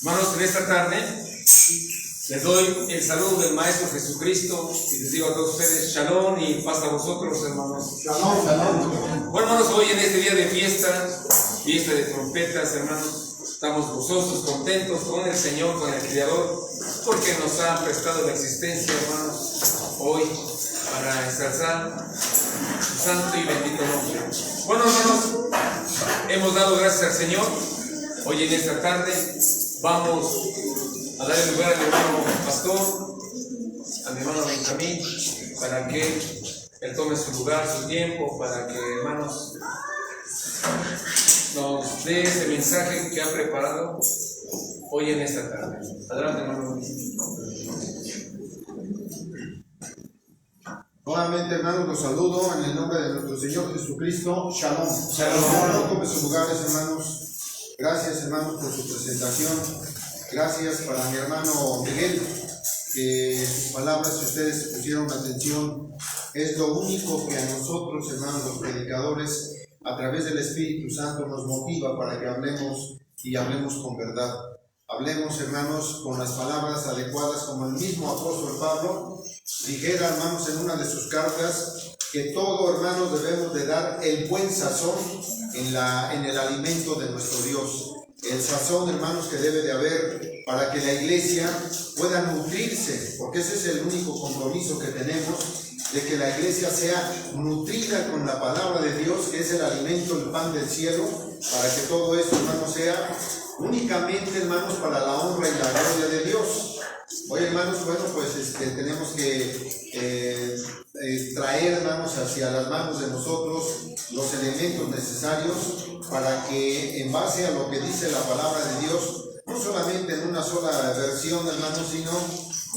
Hermanos, en esta tarde les doy el saludo del Maestro Jesucristo y les digo a todos ustedes Shalom y paz a vosotros, hermanos. Shalom, shalom. Bueno, hermanos, hoy en este día de fiesta de trompetas, hermanos, estamos gozosos, contentos con el Señor, con el Creador, porque nos ha prestado la existencia, hermanos, hoy para ensalzar su santo y bendito nombre. Bueno, hermanos, hemos dado gracias al Señor. Hoy en esta tarde vamos a darle lugar al hermano pastor, a mi hermano Benjamín, para que él tome su lugar, su tiempo, para que, hermanos, nos dé ese mensaje que ha preparado hoy en esta tarde. Adelante, hermano. Nuevamente, hermanos, los saludo en el nombre de nuestro Señor Jesucristo. Shalom. Shalom. Tome sus lugares, hermanos. Gracias, hermanos, por su presentación. Gracias para mi hermano Miguel, que sus palabras, si ustedes pusieron atención, es lo único que a nosotros, hermanos, los predicadores, a través del Espíritu Santo, nos motiva para que hablemos y hablemos con verdad. Hablemos, hermanos, con las palabras adecuadas, como el mismo apóstol Pablo dijera, hermanos, en una de sus cartas, que todo, hermanos, debemos de dar el buen sazón en el alimento de nuestro Dios. El sazón, hermanos, que debe de haber para que la iglesia pueda nutrirse, porque ese es el único compromiso que tenemos, de que la iglesia sea nutrida con la palabra de Dios, que es el alimento, el pan del cielo, para que todo esto, hermanos, sea únicamente, hermanos, para la honra y la gloria de Dios. Hoy, hermanos, bueno, pues tenemos que traer, hermanos, hacia las manos de nosotros los elementos necesarios para que, en base a lo que dice la palabra de Dios, no solamente en una sola versión, hermanos, sino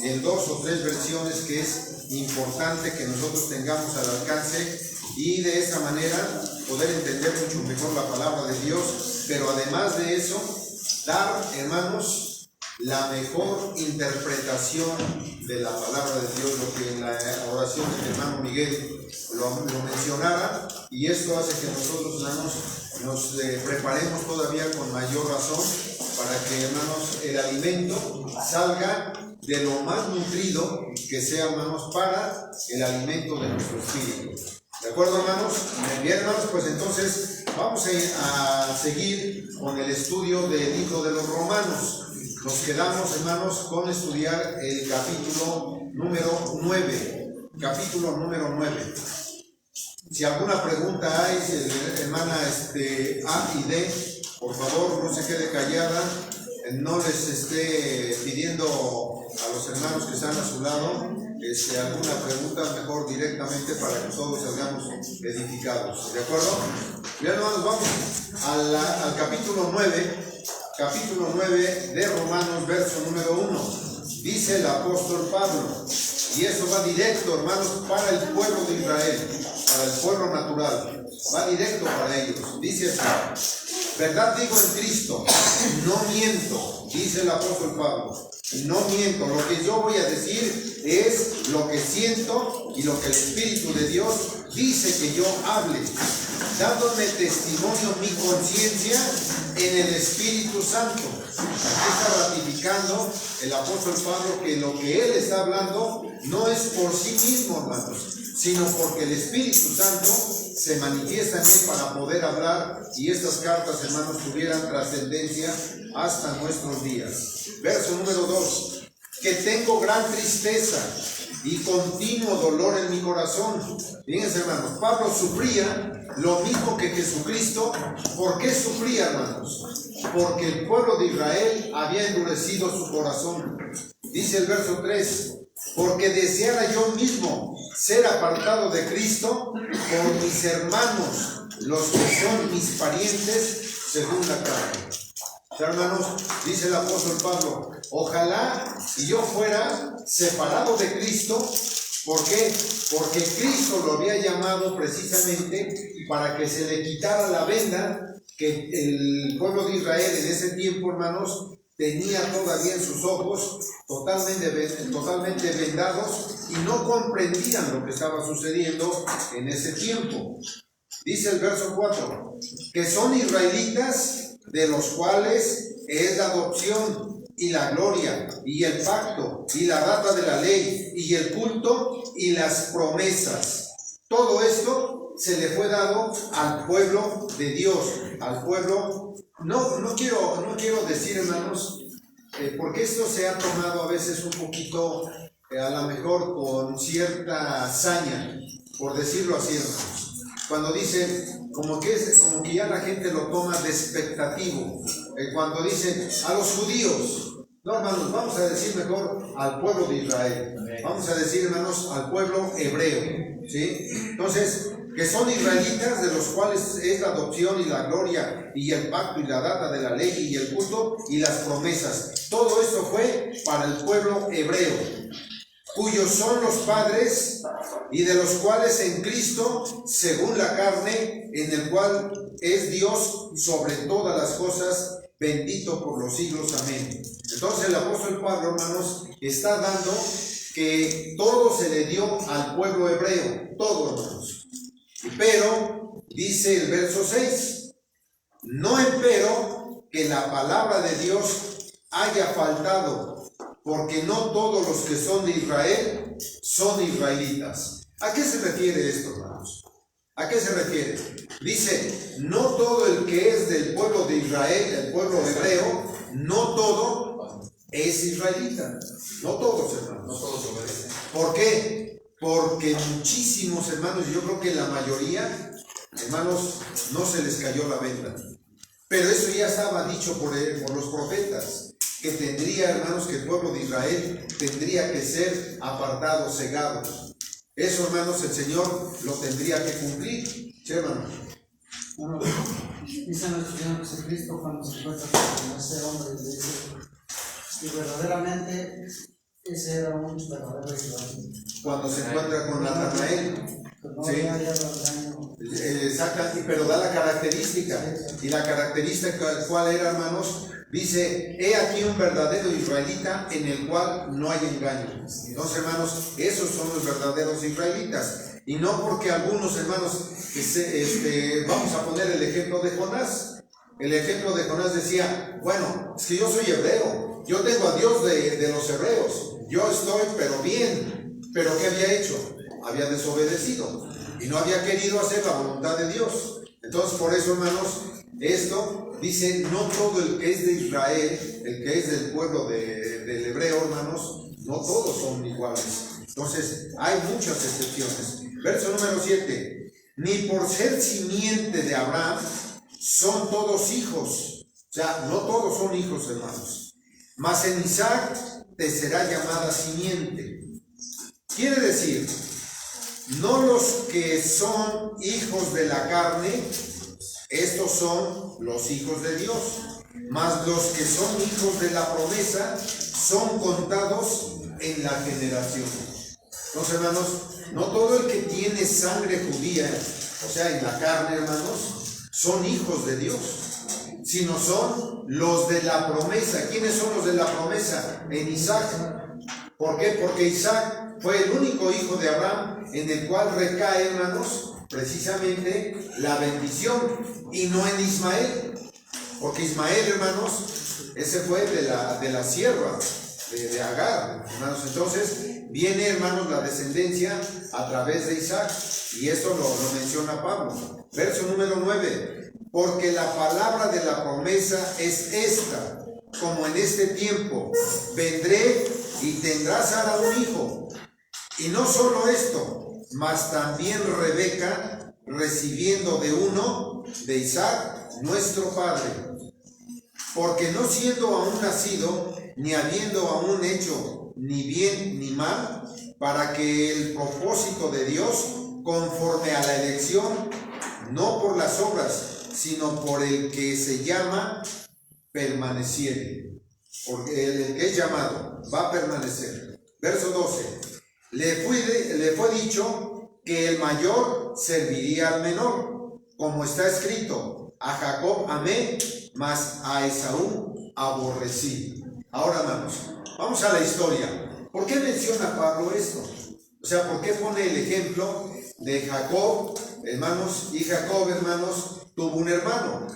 en 2 o 3 versiones, que es importante que nosotros tengamos al alcance, y de esa manera poder entender mucho mejor la palabra de Dios, pero además de eso, dar, hermanos, la mejor interpretación de la palabra de Dios, lo que en la oración de mi hermano Miguel lo mencionara, y esto hace que nosotros, hermanos, nos preparemos todavía con mayor razón para que, hermanos, el alimento salga de lo más nutrido que sea, hermanos, para el alimento de nuestro espíritu. ¿De acuerdo, hermanos? Bien, hermanos, pues entonces vamos a seguir con el estudio del libro de los Romanos. Nos quedamos, hermanos, con estudiar el capítulo número 9. Capítulo número 9. Si alguna pregunta hay, hermana A y D, por favor, no se quede callada, no les esté pidiendo a los hermanos que están a su lado alguna pregunta, mejor directamente, para que todos salgamos edificados. ¿De acuerdo? Bien, hermanos, vamos al capítulo 9. Capítulo 9 de Romanos, verso número 1. Dice el apóstol Pablo, y eso va directo, hermanos, para el pueblo de Israel, para el pueblo natural, va directo para ellos. Dice así: verdad digo en Cristo, no miento, dice el apóstol Pablo, no miento. Lo que yo voy a decir es lo que siento y lo que el Espíritu de Dios dice que yo hable, dándome testimonio mi conciencia en el Espíritu Santo. Aquí está ratificando el apóstol Pablo que lo que él está hablando no es por sí mismo, hermanos, sino porque el Espíritu Santo se manifiesta en él para poder hablar, y estas cartas, hermanos, tuvieran trascendencia hasta nuestros días. Verso número 2. Que tengo gran tristeza y continuo dolor en mi corazón. Fíjense, hermanos, Pablo sufría lo mismo que Jesucristo. ¿Por qué sufría, hermanos? Porque el pueblo de Israel había endurecido su corazón. Dice el verso 3: porque deseara yo mismo ser apartado de Cristo por mis hermanos, los que son mis parientes según la carne. Hermanos, dice el apóstol Pablo, ojalá y yo fuera separado de Cristo. ¿Por qué? Porque Cristo lo había llamado precisamente para que se le quitara la venda que el pueblo de Israel en ese tiempo, hermanos, tenía todavía en sus ojos, totalmente vendados, y no comprendían lo que estaba sucediendo en ese tiempo. Dice el verso 4, que son israelitas, de los cuales es la adopción y la gloria, y el pacto, y la data de la ley, y el culto, y las promesas. Todo esto se le fue dado al pueblo de Dios, al pueblo. No quiero decir, hermanos, porque esto se ha tomado a veces un poquito, a lo mejor con cierta hazaña, por decirlo así, hermanos. Cuando dice, como que ya la gente lo toma despectivo, cuando dice a los judíos. No, hermanos, vamos a decir mejor al pueblo de Israel. Vamos a decir, hermanos, al pueblo hebreo, ¿sí? Entonces, que son israelitas, de los cuales es la adopción y la gloria y el pacto y la data de la ley y el culto y las promesas. Todo esto fue para el pueblo hebreo, cuyos son los padres y de los cuales en Cristo, según la carne, en el cual es Dios sobre todas las cosas, bendito por los siglos. Amén. Entonces el apóstol Pablo, hermanos, está dando que todo se le dio al pueblo hebreo, todo, hermanos. Pero, dice el verso 6, no empero que la palabra de Dios haya faltado, porque no todos los que son de Israel son israelitas. ¿A qué se refiere esto, hermanos? ¿A qué se refiere? Dice, no todo el que es del pueblo de Israel, el pueblo hebreo, no todo es israelita. No todos, hermanos. No todos obedecen. ¿Por qué? Porque muchísimos, hermanos, yo creo que la mayoría, hermanos, no se les cayó la venda. Pero eso ya estaba dicho por los profetas, que tendría, hermanos, que el pueblo de Israel tendría que ser apartado, cegado. Eso, hermanos, el Señor lo tendría que cumplir. ¿Sí, hermano? Bueno, dice nuestro Señor Jesucristo cuando se encuentra con ese hombre y le dice que verdaderamente ese era un verdadero israelita. Cuando se encuentra con Natanael. No Sí. había daño. Exacto, pero da la característica. Y la característica, ¿cuál era, hermanos? Dice, he aquí un verdadero israelita en el cual no hay engaño. Entonces, hermanos, esos son los verdaderos israelitas. Y no porque algunos, hermanos, vamos a poner el ejemplo de Jonás. El ejemplo de Jonás decía, bueno, es que yo soy hebreo, yo tengo a Dios de los hebreos, yo estoy pero bien. ¿Pero qué había hecho? Había desobedecido y no había querido hacer la voluntad de Dios. Entonces, por eso, hermanos, esto dice, no todo el que es de Israel, el que es del pueblo del hebreo, hermanos, no todos son iguales. Entonces, hay muchas excepciones. Verso número 7. Ni por ser simiente de Abraham son todos hijos. O sea, no todos son hijos, hermanos. Mas en Isaac te será llamada simiente. Quiere decir, no los que son hijos de la carne, estos son los hijos de Dios, mas los que son hijos de la promesa son contados en la generación. Entonces, hermanos, no todo el que tiene sangre judía, o sea, en la carne, hermanos, son hijos de Dios, sino son los de la promesa. ¿Quiénes son los de la promesa? En Isaac. ¿Por qué? Porque Isaac fue el único hijo de Abraham en el cual recae, hermanos, precisamente la bendición, y no en Ismael. Porque Ismael, hermanos, ese fue de la sierva de Agar, hermanos. Entonces viene, hermanos, la descendencia a través de Isaac, y esto lo menciona Pablo. Verso número 9. Porque la palabra de la promesa es esta: como en este tiempo vendré y tendrás Sara un hijo. Y no solo esto, mas también Rebeca, recibiendo de uno, de Isaac, nuestro padre. Porque no siendo aún nacido, ni habiendo aún hecho ni bien ni mal, para que el propósito de Dios, conforme a la elección, no por las obras, sino por el que se llama, permaneciere. Porque el que es llamado va a permanecer. Verso 12. Le fue dicho que el mayor serviría al menor, como está escrito: a Jacob amé, mas a Esaú aborrecí. Ahora, hermanos, vamos a la historia. ¿Por qué menciona Pablo esto? O sea, ¿por qué pone el ejemplo de Jacob, hermanos? Y Jacob, hermanos, tuvo un hermano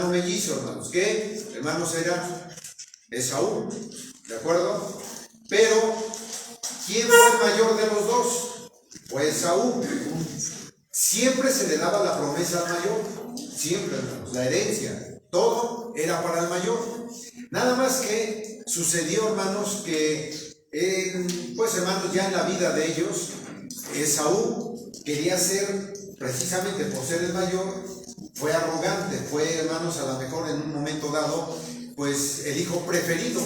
mellizo, hermanos. ¿Qué? Hermanos, era Esaú, ¿de acuerdo? Pero, ¿quién fue el mayor de los dos? Fue Esaú. Siempre se le daba la promesa al mayor, siempre, hermanos, la herencia, todo era para el mayor. Nada más que sucedió, hermanos, que, pues hermanos, ya en la vida de ellos, Esaú quería ser, precisamente por ser el mayor, fue arrogante, fue, hermanos, a lo mejor en un momento dado, pues el hijo preferido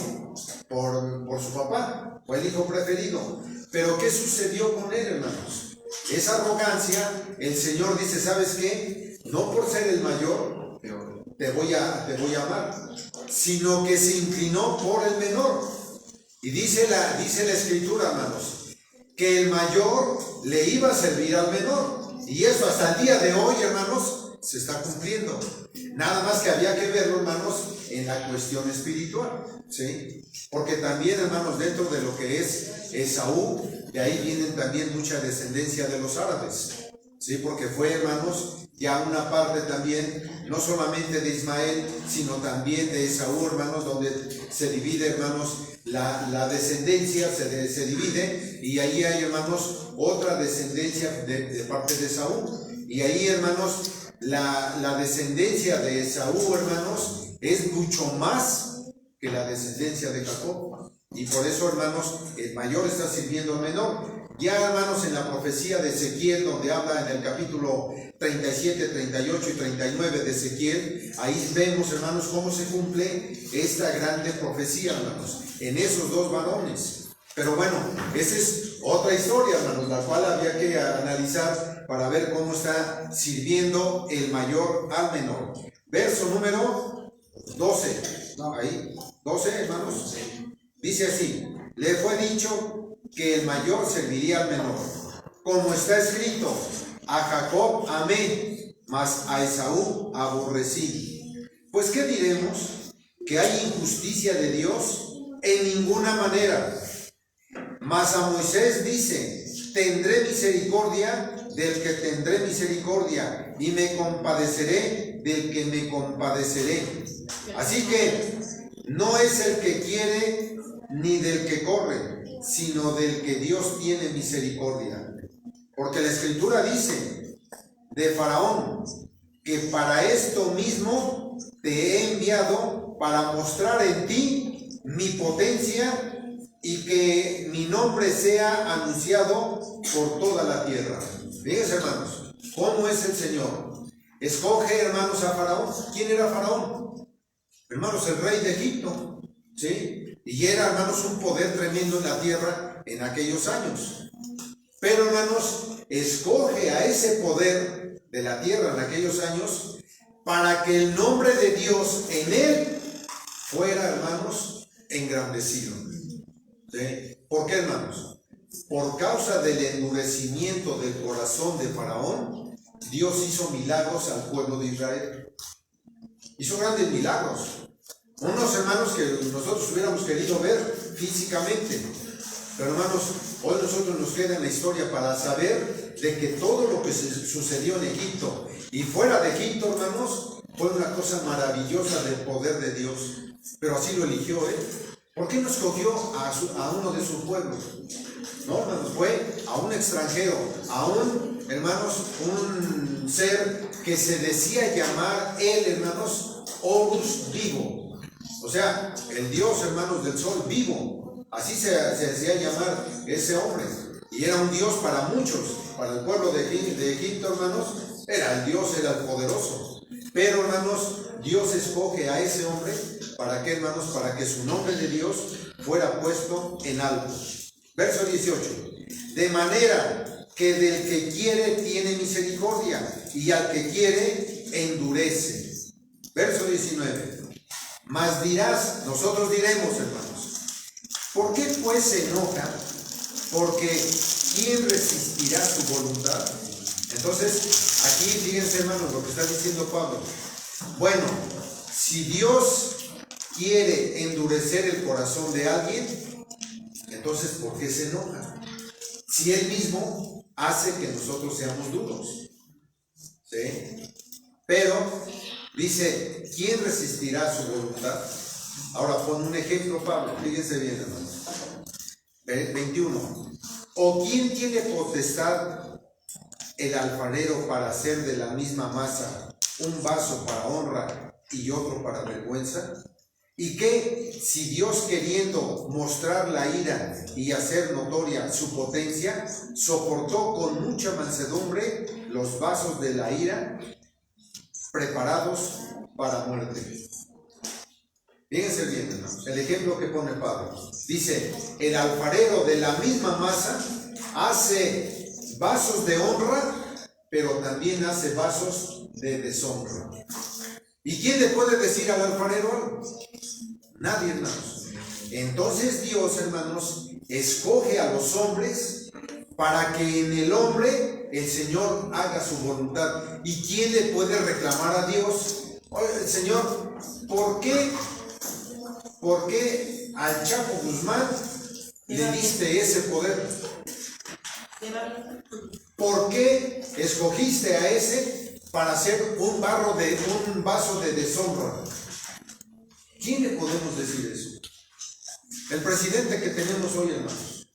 por su papá, fue el hijo preferido. Pero ¿qué sucedió con él, hermanos? Esa arrogancia, el Señor dice, ¿sabes qué? No por ser el mayor, pero te voy a amar, sino que se inclinó por el menor. Y dice la Escritura, hermanos, que el mayor le iba a servir al menor. Y eso hasta el día de hoy, hermanos, se está cumpliendo. Nada más que había que verlo, hermanos, en la cuestión espiritual, ¿sí? Porque también, hermanos, dentro de lo que es Esaú, de ahí vienen también mucha descendencia de los árabes, ¿sí? Porque fue, hermanos, ya una parte también, no solamente de Ismael, sino también de Esaú, hermanos, donde se divide, hermanos, la descendencia se divide, y ahí hay, hermanos, otra descendencia de parte de Esaú. Y ahí, hermanos, la descendencia de Esaú, hermanos, es mucho más que la descendencia de Jacob. Y por eso, hermanos, el mayor está sirviendo al menor. Ya, hermanos, en la profecía de Ezequiel, donde habla en el capítulo 37, 38 y 39 de Ezequiel, ahí vemos, hermanos, cómo se cumple esta grande profecía, hermanos, en esos dos varones. Pero bueno, esa es otra historia, hermanos, la cual había que analizar para ver cómo está sirviendo el mayor al menor. Verso número 12. No, ahí, 12, hermanos. Dice así: le fue dicho que el mayor serviría al menor. Como está escrito, a Jacob amé, mas a Esaú aborrecí. Pues, ¿qué diremos? ¿Que hay injusticia de Dios? En ninguna manera. Mas a Moisés dice: tendré misericordia del que tendré misericordia, y me compadeceré del que me compadeceré. Así que no es el que quiere ni del que corre, sino del que Dios tiene misericordia. Porque la Escritura dice de Faraón que para esto mismo te he enviado, para mostrar en ti mi potencia y que mi nombre sea anunciado por toda la tierra. Fíjense, hermanos, ¿cómo es el Señor? Escoge, hermanos, a Faraón. ¿Quién era Faraón? Hermanos, el rey de Egipto, ¿sí? Y era, hermanos, un poder tremendo en la tierra en aquellos años. Pero, hermanos, escoge a ese poder de la tierra en aquellos años para que el nombre de Dios en él fuera, hermanos, engrandecido. ¿Sí? ¿Por qué, hermanos? Por causa del endurecimiento del corazón de Faraón, Dios hizo milagros al pueblo de Israel. Hizo grandes milagros. Unos, hermanos, que nosotros hubiéramos querido ver físicamente. Pero, hermanos, hoy nosotros nos queda en la historia para saber de que todo lo que sucedió en Egipto y fuera de Egipto, hermanos, fue una cosa maravillosa del poder de Dios. Pero así lo eligió, ¿Por qué no escogió a uno de sus pueblos? No, hermanos, fue a un extranjero, a un, hermanos, un ser que se decía llamar él, hermanos, Horus vivo. O sea, el Dios, hermanos, del sol vivo. Así se decía llamar ese hombre. Y era un Dios para muchos. Para el pueblo de Egipto, hermanos, era el Dios, era el poderoso. Pero, hermanos, Dios escoge a ese hombre. ¿Para qué, hermanos? Para que su nombre de Dios fuera puesto en alto. Verso 18. De manera que del que quiere tiene misericordia, y al que quiere endurece. Verso 19. Mas dirás, nosotros diremos, hermanos, ¿por qué pues se enoja? Porque ¿quién resistirá su voluntad? Entonces, aquí fíjense, hermanos, lo que está diciendo Pablo. Bueno, si Dios quiere endurecer el corazón de alguien, entonces ¿por qué se enoja? Si Él mismo hace que nosotros seamos duros. ¿Sí? Pero dice, ¿quién resistirá su voluntad? Ahora, pone un ejemplo, Pablo, fíjense bien, hermanos. 21. ¿O quién tiene potestad el alfarero para hacer de la misma masa un vaso para honra y otro para vergüenza? ¿Y qué si Dios, queriendo mostrar la ira y hacer notoria su potencia, soportó con mucha mansedumbre los vasos de la ira preparados para muerte? Fíjense bien, hermanos, el ejemplo que pone Pablo. Dice, el alfarero de la misma masa hace vasos de honra, pero también hace vasos de deshonra. ¿Y quién le puede decir al alfarero algo? Nadie, hermanos. Entonces Dios, hermanos, escoge a los hombres para que en el hombre el Señor haga su voluntad. ¿Y quién le puede reclamar a Dios? Oye, Señor, ¿por qué al Chapo Guzmán le diste ese poder? ¿Por qué escogiste a ese para hacer un vaso de deshonra? ¿Quién le podemos decir eso? El presidente que tenemos hoy, hermanos.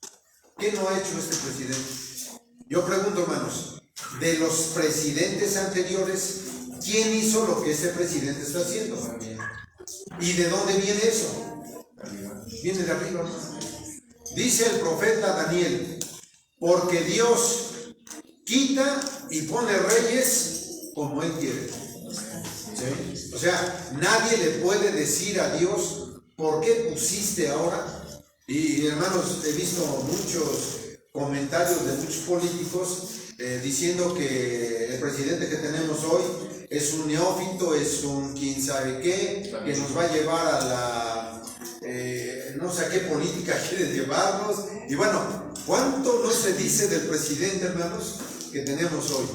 ¿Qué no ha hecho este presidente? Yo pregunto, hermanos, de los presidentes anteriores, ¿quién hizo lo que este presidente está haciendo? ¿Y de dónde viene eso? Viene de arriba, hermano. Dice el profeta Daniel, porque Dios quita y pone reyes como Él quiere. ¿Sí? O sea, nadie le puede decir a Dios, ¿por qué pusiste ahora? Y hermanos, he visto muchos comentarios de muchos políticos diciendo que el presidente que tenemos hoy es un neófito, es un quién sabe qué, que nos va a llevar a la no sé a qué política quiere llevarnos. Y bueno, ¿cuánto no se dice del presidente, hermanos, que tenemos hoy?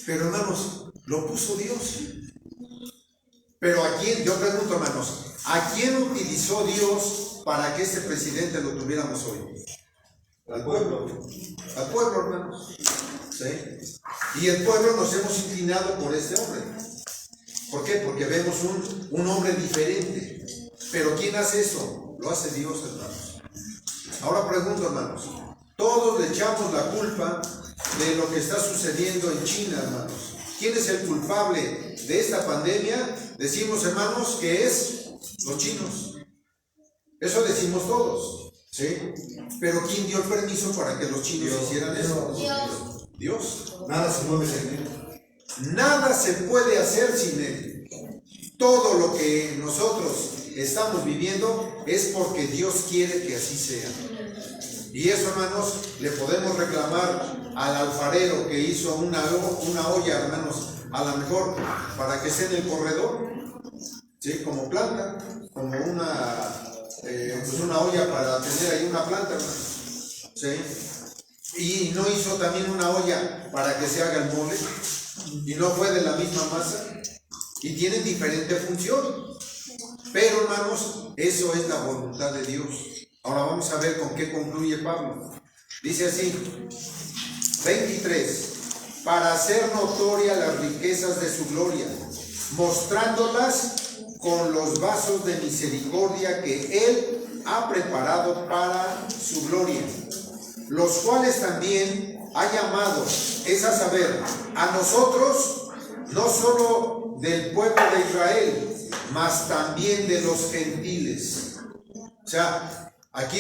Pero hermanos, lo puso Dios. Pero ¿a quién? Yo pregunto, hermanos, ¿a quién utilizó Dios para que este presidente lo tuviéramos hoy? Al pueblo. Al pueblo, hermanos. ¿Sí? Y el pueblo nos hemos inclinado por este hombre. ¿Por qué? Porque vemos un hombre diferente. Pero ¿quién hace eso? Lo hace Dios, hermanos. Ahora pregunto, hermanos, todos le echamos la culpa de lo que está sucediendo en China, hermanos. ¿Quién es el culpable de esta pandemia? Decimos, hermanos, que es los chinos. Eso decimos todos, ¿sí? Pero ¿quién dio el permiso para que los chinos hicieran eso? Dios. Nada se mueve sin Él. Nada se puede hacer sin Él. Todo lo que nosotros estamos viviendo es porque Dios quiere que así sea. Y eso, hermanos, le podemos reclamar al alfarero que hizo una olla, hermanos, a lo mejor para que sea en el corredor, ¿sí? Como planta, como una olla para tener ahí una planta, hermanos, ¿sí? Y no hizo también una olla para que se haga el mole, y no fue de la misma masa, y tienen diferente función. Pero, hermanos, eso es la voluntad de Dios. Ahora vamos a ver con qué concluye Pablo. Dice así, 23, para hacer notoria las riquezas de su gloria, mostrándolas con los vasos de misericordia que Él ha preparado para su gloria, los cuales también ha llamado, es a saber, a nosotros, no solo del pueblo de Israel, mas también de los gentiles. O sea, aquí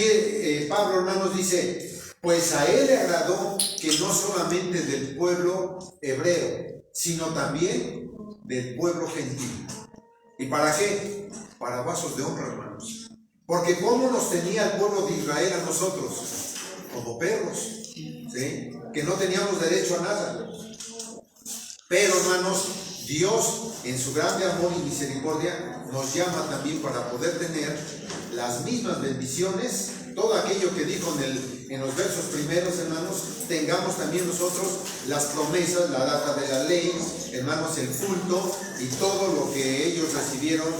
Pablo, hermanos, dice, pues a Él le agradó que no solamente del pueblo hebreo, sino también del pueblo gentil. ¿Y para qué? Para vasos de honra, hermanos. Porque ¿cómo nos tenía el pueblo de Israel a nosotros? Como perros, ¿sí? Que no teníamos derecho a nada. Pero, hermanos, Dios, en su grande amor y misericordia, nos llama también para poder tener las mismas bendiciones. Todo aquello que dijo en los versos primeros, hermanos, tengamos también nosotros las promesas, la data de la ley, hermanos, el culto y todo lo que ellos recibieron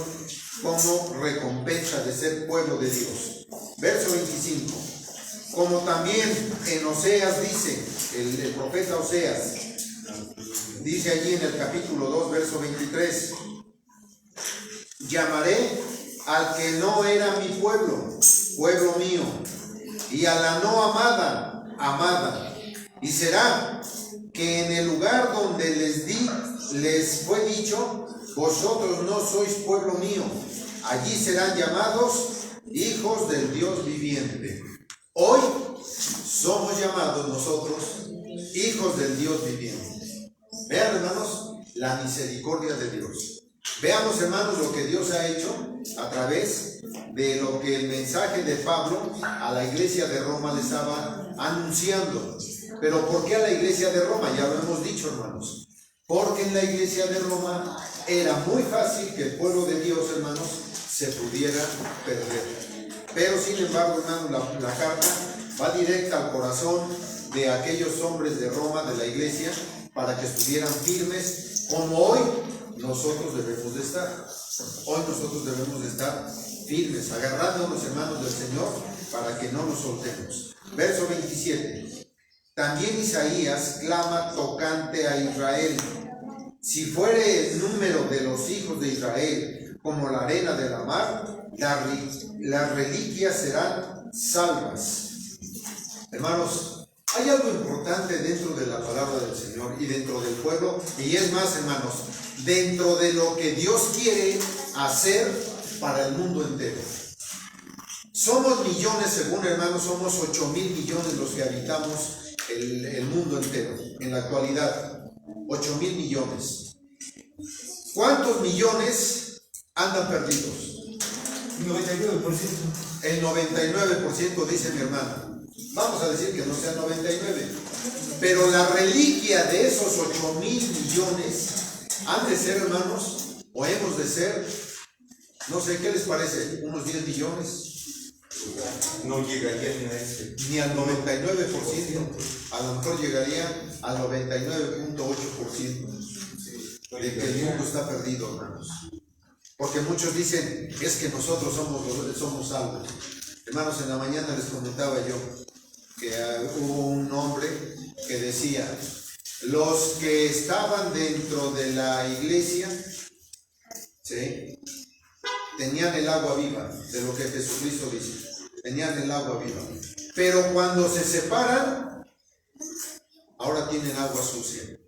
como recompensa de ser pueblo de Dios. Verso 25. Como también en Oseas dice, el profeta Oseas, dice allí en el capítulo 2, verso 23, llamaré al que no era mi pueblo, pueblo mío, y a la no amada, amada. Y será que en el lugar donde les fue dicho, vosotros no sois pueblo mío, allí serán llamados hijos del Dios viviente. Hoy somos llamados nosotros hijos del Dios viviente. Vean, hermanos, la misericordia de Dios. Veamos, hermanos, lo que Dios ha hecho a través de lo que el mensaje de Pablo a la iglesia de Roma le estaba anunciando. Pero ¿por qué a la iglesia de Roma? Ya lo hemos dicho, hermanos. Porque en la iglesia de Roma era muy fácil que el pueblo de Dios, hermanos, se pudiera perder. Pero sin embargo, hermanos, la carta va directa al corazón de aquellos hombres de Roma, de la iglesia, para que estuvieran firmes, como hoy nosotros debemos de estar. Hoy nosotros debemos de estar firmes, agarrándonos, hermanos, del Señor, para que no nos soltemos. Verso 27. También Isaías clama tocante a Israel: si fuere el número de los hijos de Israel como la arena de la mar, las reliquias serán salvas. Hermanos, hay algo importante dentro de la palabra del Señor y dentro del pueblo, y es más, hermanos, dentro de lo que Dios quiere hacer para el mundo entero. Somos millones, según, hermanos, somos 8,000 millones los que habitamos el mundo entero en la actualidad. 8,000 millones. ¿Cuántos millones andan perdidos? 99%. El 99%, dice mi hermana. Vamos a decir que no sea 99, pero la reliquia de esos 8,000 millones han de ser, hermanos, o hemos de ser, no sé, ¿qué les parece? ¿Unos 10 millones? No llegaría ni a ese. Ni al 99%, a lo mejor llegaría al 99.8% de que el mundo está perdido, hermanos. Porque muchos dicen, es que nosotros somos salvos. Hermanos, en la mañana les comentaba yo que hubo un hombre que decía: los que estaban dentro de la iglesia, ¿sí?, tenían el agua viva, de lo que Jesucristo dice, tenían el agua viva. Pero cuando se separan, ahora tienen agua sucia.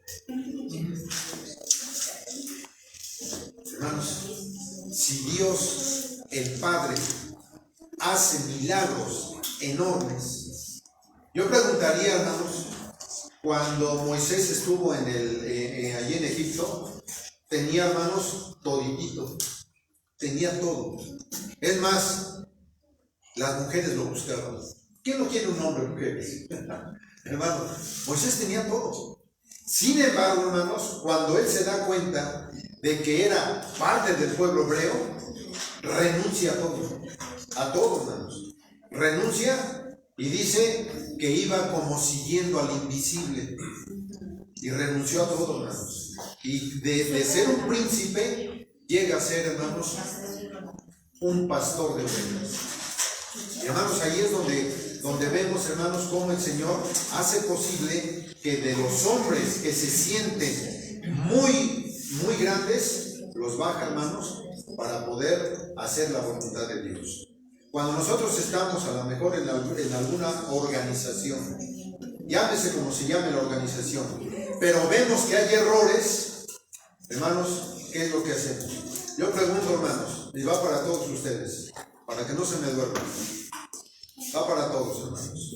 Hermanos, si Dios, el Padre, hace milagros enormes, yo preguntaría, hermanos, cuando Moisés estuvo allí en Egipto, tenía, hermanos, toditito, tenía todo. Es más, las mujeres lo buscaban. ¿Quién no quiere un hombre, mujeres? Hermano, Moisés tenía todo. Sin embargo, hermanos, cuando él se da cuenta de que era parte del pueblo hebreo, renuncia a todo, hermanos. Renuncia y dice que iba como siguiendo al invisible. Y renunció a todo, hermanos. Y de ser un príncipe, llega a ser, hermanos, un pastor de ovejas. Y hermanos, ahí es donde vemos, hermanos, cómo el Señor hace posible que de los hombres que se sienten muy, muy grandes, los baja, hermanos, para poder hacer la voluntad de Dios. Cuando nosotros estamos a lo mejor en alguna organización, llámese como se llame la organización, pero vemos que hay errores, hermanos, ¿qué es lo que hacemos? Yo pregunto, hermanos, y va para todos ustedes, para que no se me duerman. Va para todos, hermanos.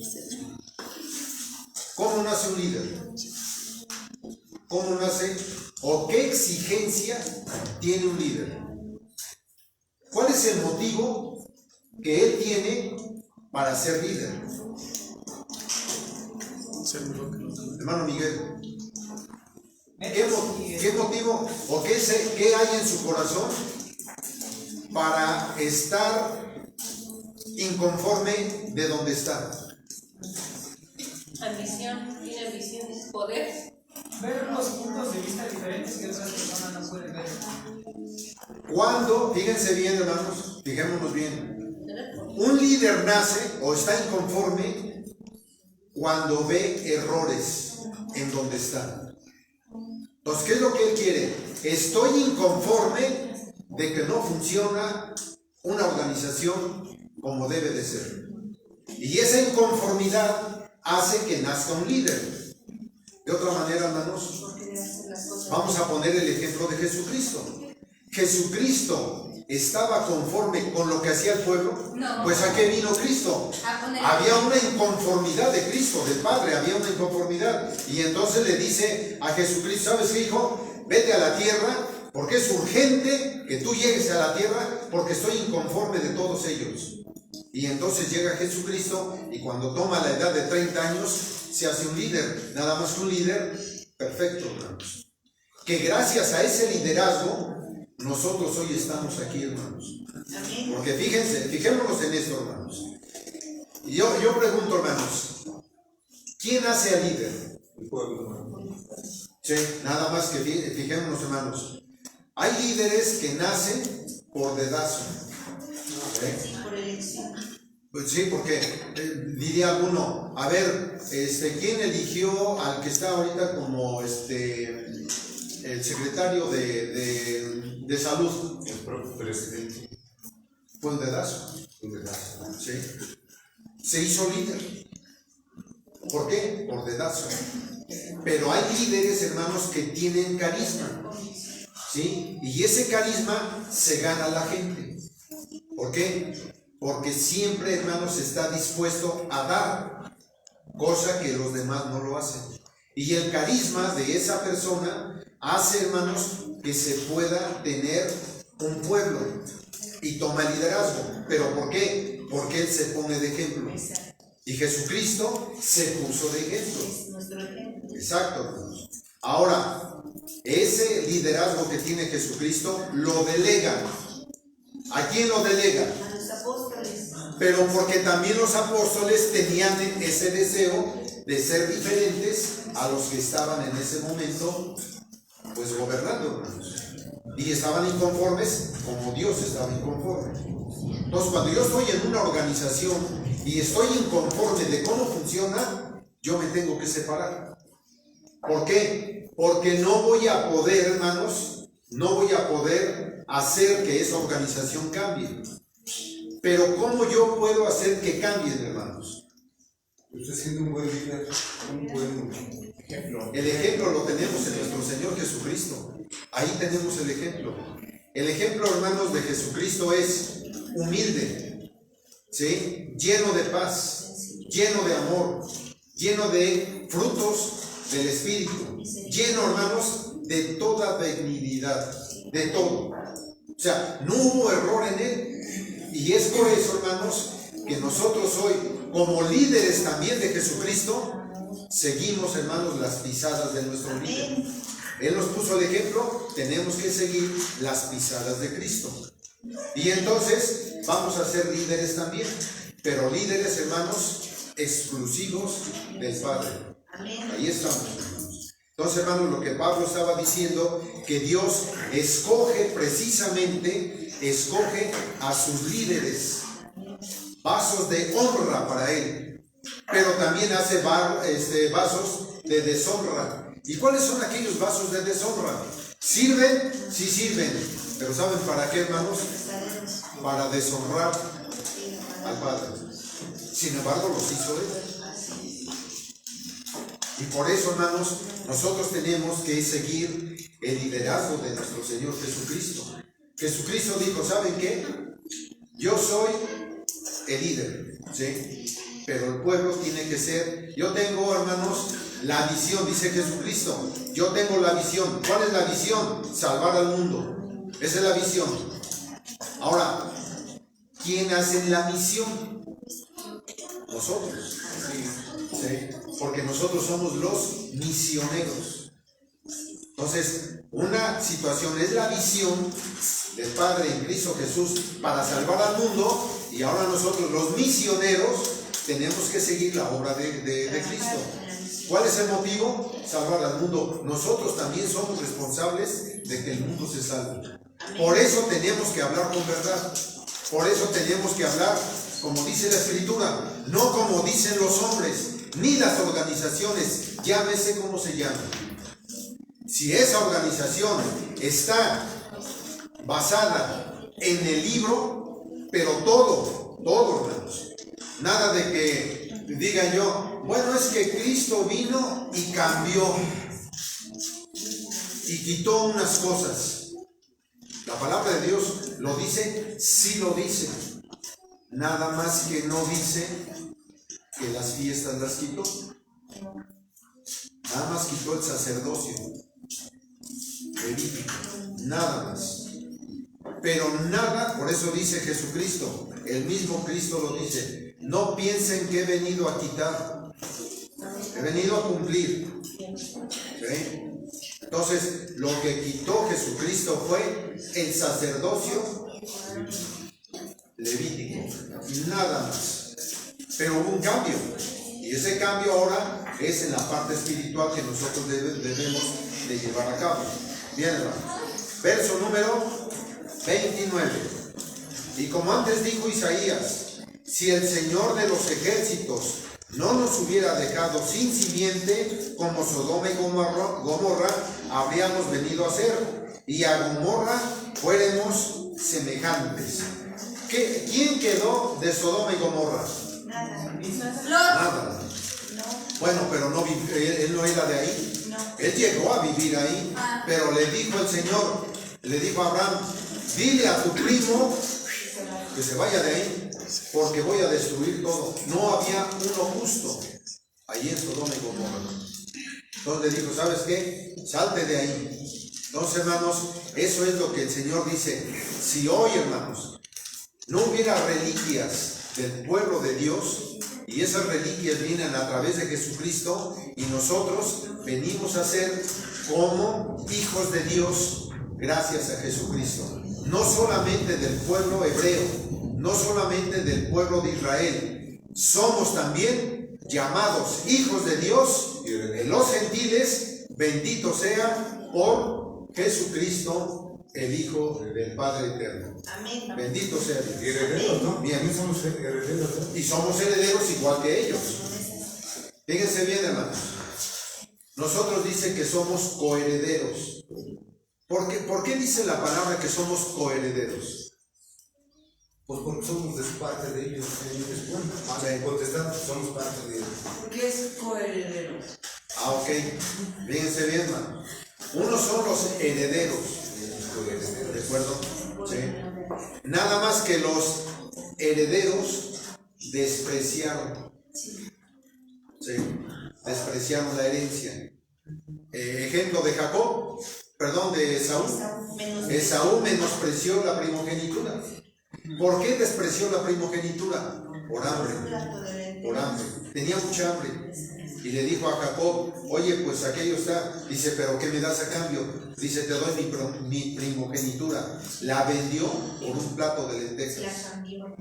¿Cómo nace un líder? ¿Cómo nace? ¿O qué exigencia tiene un líder? ¿Cuál es el motivo que él tiene para ser líder? Hermano Miguel, ¿qué motivo o qué hay en su corazón para estar inconforme de donde está? Ambición, tiene ambición, poder. Ver los puntos de vista diferentes que otras personas no pueden ver. Cuando, fíjense bien, hermanos, fijémonos bien, un líder nace o está inconforme cuando ve errores en donde está. Entonces, ¿qué es lo que él quiere? Estoy inconforme de que no funciona una organización como debe de ser. Y esa inconformidad hace que nazca un líder. De otra manera, hermanos, vamos a poner el ejemplo de Jesucristo. Jesucristo estaba conforme con lo que hacía el pueblo. No. Pues ¿a qué vino Cristo? Había una inconformidad de Cristo, del Padre, había una inconformidad. Y entonces le dice a Jesucristo, ¿sabes qué, hijo? Vete a la tierra, porque es urgente que tú llegues a la tierra, porque estoy inconforme de todos ellos. Y entonces llega Jesucristo, y cuando toma la edad de 30 años, se hace un líder, nada más que un líder perfecto, hermanos. Que gracias a ese liderazgo, nosotros hoy estamos aquí, hermanos. Porque fijémonos en esto, hermanos. Yo pregunto, hermanos, ¿quién hace al líder? El pueblo, hermano. Sí, nada más que fijémonos, hermanos. Hay líderes que nacen por dedazo. ¿Eh? Por elección. Pues sí, porque diría alguno, a ver, ¿quién eligió al que está ahorita como el secretario de salud? El propio presidente. Fue un dedazo. Un dedazo. ¿Sí? Se hizo líder. ¿Por qué? Por dedazo. Pero hay líderes, hermanos, que tienen carisma. ¿Sí? Y ese carisma se gana a la gente. ¿Por qué? Porque siempre, hermanos, está dispuesto a dar, cosa que los demás no lo hacen. Y el carisma de esa persona hace, hermanos, que se pueda tener un pueblo y toma el liderazgo. ¿Pero por qué? Porque Él se pone de ejemplo. Y Jesucristo se puso de ejemplo. Es nuestro ejemplo. Exacto, hermanos. Ahora, ese liderazgo que tiene Jesucristo lo delega. ¿A quién lo delega? A los apóstoles. Pero porque también los apóstoles tenían ese deseo de ser diferentes a los que estaban en ese momento, pues gobernando, hermanos. Y estaban inconformes como Dios estaba inconforme. Entonces, cuando yo estoy en una organización y estoy inconforme de cómo funciona, yo me tengo que separar. ¿Por qué? Porque no voy a poder, hermanos, no voy a poder hacer que esa organización cambie. Pero ¿cómo yo puedo hacer que cambien, hermanos? Usted siendo un buen líder, un buen ejemplo. El ejemplo lo tenemos en nuestro Señor Jesucristo. Ahí tenemos el ejemplo. El ejemplo, hermanos, de Jesucristo es humilde, ¿sí? Lleno de paz, lleno de amor, lleno de frutos del Espíritu, lleno, hermanos, de toda benignidad, de todo. O sea, no hubo error en Él. Y es por eso, hermanos, que nosotros hoy, como líderes también de Jesucristo, seguimos, hermanos, las pisadas de nuestro líder. Él nos puso el ejemplo, tenemos que seguir las pisadas de Cristo. Y entonces vamos a ser líderes también, pero líderes, hermanos, exclusivos del Padre. Ahí estamos, hermanos. Entonces, hermanos, lo que Pablo estaba diciendo, que Dios escoge precisamente, escoge a sus líderes, vasos de honra para Él, pero también hace vasos de deshonra. ¿Y cuáles son aquellos vasos de deshonra? ¿Sirven? Sí sirven, pero ¿saben para qué, hermanos? Para deshonrar al Padre. Sin embargo, los hizo Él. Y por eso, hermanos, nosotros tenemos que seguir el liderazgo de nuestro Señor Jesucristo. Jesucristo dijo, ¿saben qué? Yo soy el líder, ¿sí? Pero el pueblo tiene que ser, yo tengo, hermanos, la visión, dice Jesucristo, yo tengo la visión. ¿Cuál es la visión? Salvar al mundo. Esa es la visión. Ahora, ¿quién hace la misión? Nosotros. ¿Sí? Porque nosotros somos los misioneros. Entonces, una situación es la visión del Padre en Cristo Jesús para salvar al mundo, y ahora nosotros los misioneros tenemos que seguir la obra de Cristo. ¿Cuál es el motivo? Salvar al mundo. Nosotros también somos responsables de que el mundo se salve. Por eso tenemos que hablar con verdad. Por eso tenemos que hablar como dice la Escritura, no como dicen los hombres, ni las organizaciones, llámese como se llame. Si esa organización está basada en el libro, pero todo, hermanos. Nada de que digan yo, bueno, es que Cristo vino y cambió y quitó unas cosas. La palabra de Dios lo dice, sí lo dice. Nada más que no dice que las fiestas las quitó. Nada más quitó el sacerdocio levítico, nada más. Pero nada, por eso dice Jesucristo, el mismo Cristo lo dice, no piensen que he venido a quitar, he venido a cumplir. ¿Sí? Entonces, lo que quitó Jesucristo fue el sacerdocio levítico, nada más. Pero hubo un cambio, y ese cambio ahora es en la parte espiritual que nosotros debemos de llevar a cabo. Bien, hermano. Verso número 29. Y como antes dijo Isaías, si el Señor de los ejércitos no nos hubiera dejado sin simiente, como Sodoma y Gomorra habríamos venido a ser, y a Gomorra fuéramos semejantes. ¿Quién quedó de Sodoma y Gomorra? Nada. Bueno, pero no, él no era de ahí. Él llegó a vivir ahí, pero le dijo el Señor, le dijo a Abraham, dile a tu primo que se vaya de ahí, porque voy a destruir todo. No había uno justo ahí en Sodoma y Gomorra. Entonces le dijo, ¿sabes qué? Salte de ahí. Entonces, hermanos, eso es lo que el Señor dice. Si hoy, hermanos, no hubiera reliquias del pueblo de Dios, y esas reliquias vienen a través de Jesucristo, y nosotros venimos a ser como hijos de Dios gracias a Jesucristo. No solamente del pueblo hebreo, no solamente del pueblo de Israel, somos también llamados hijos de Dios en los gentiles, bendito sea por Jesucristo, el Hijo del Padre Eterno. Amén. Bendito sea Dios. Y herederos, ¿no? Bien. También somos herederos, ¿no? Y somos herederos igual que ellos. Fíjense bien, hermanos. Nosotros dice que somos coherederos. ¿Por qué dice la palabra que somos coherederos? Pues porque somos de parte de ellos. Contestando, somos parte de ellos. Porque es coheredero. Ok. Fíjense bien, hermano. Unos son los herederos. ¿De acuerdo? Sí. Nada más que los herederos despreciaron. Sí. Despreciaron la herencia. Ejemplo de Jacob, perdón, de Esaú. Esaú menospreció la primogenitura. ¿Por qué despreció la primogenitura? Por hambre. Por hambre. Tenía mucha hambre. Y le dijo a Jacob, oye, pues aquello está. Dice, ¿pero qué me das a cambio? Dice, te doy mi primogenitura. La vendió por un plato de lentejas.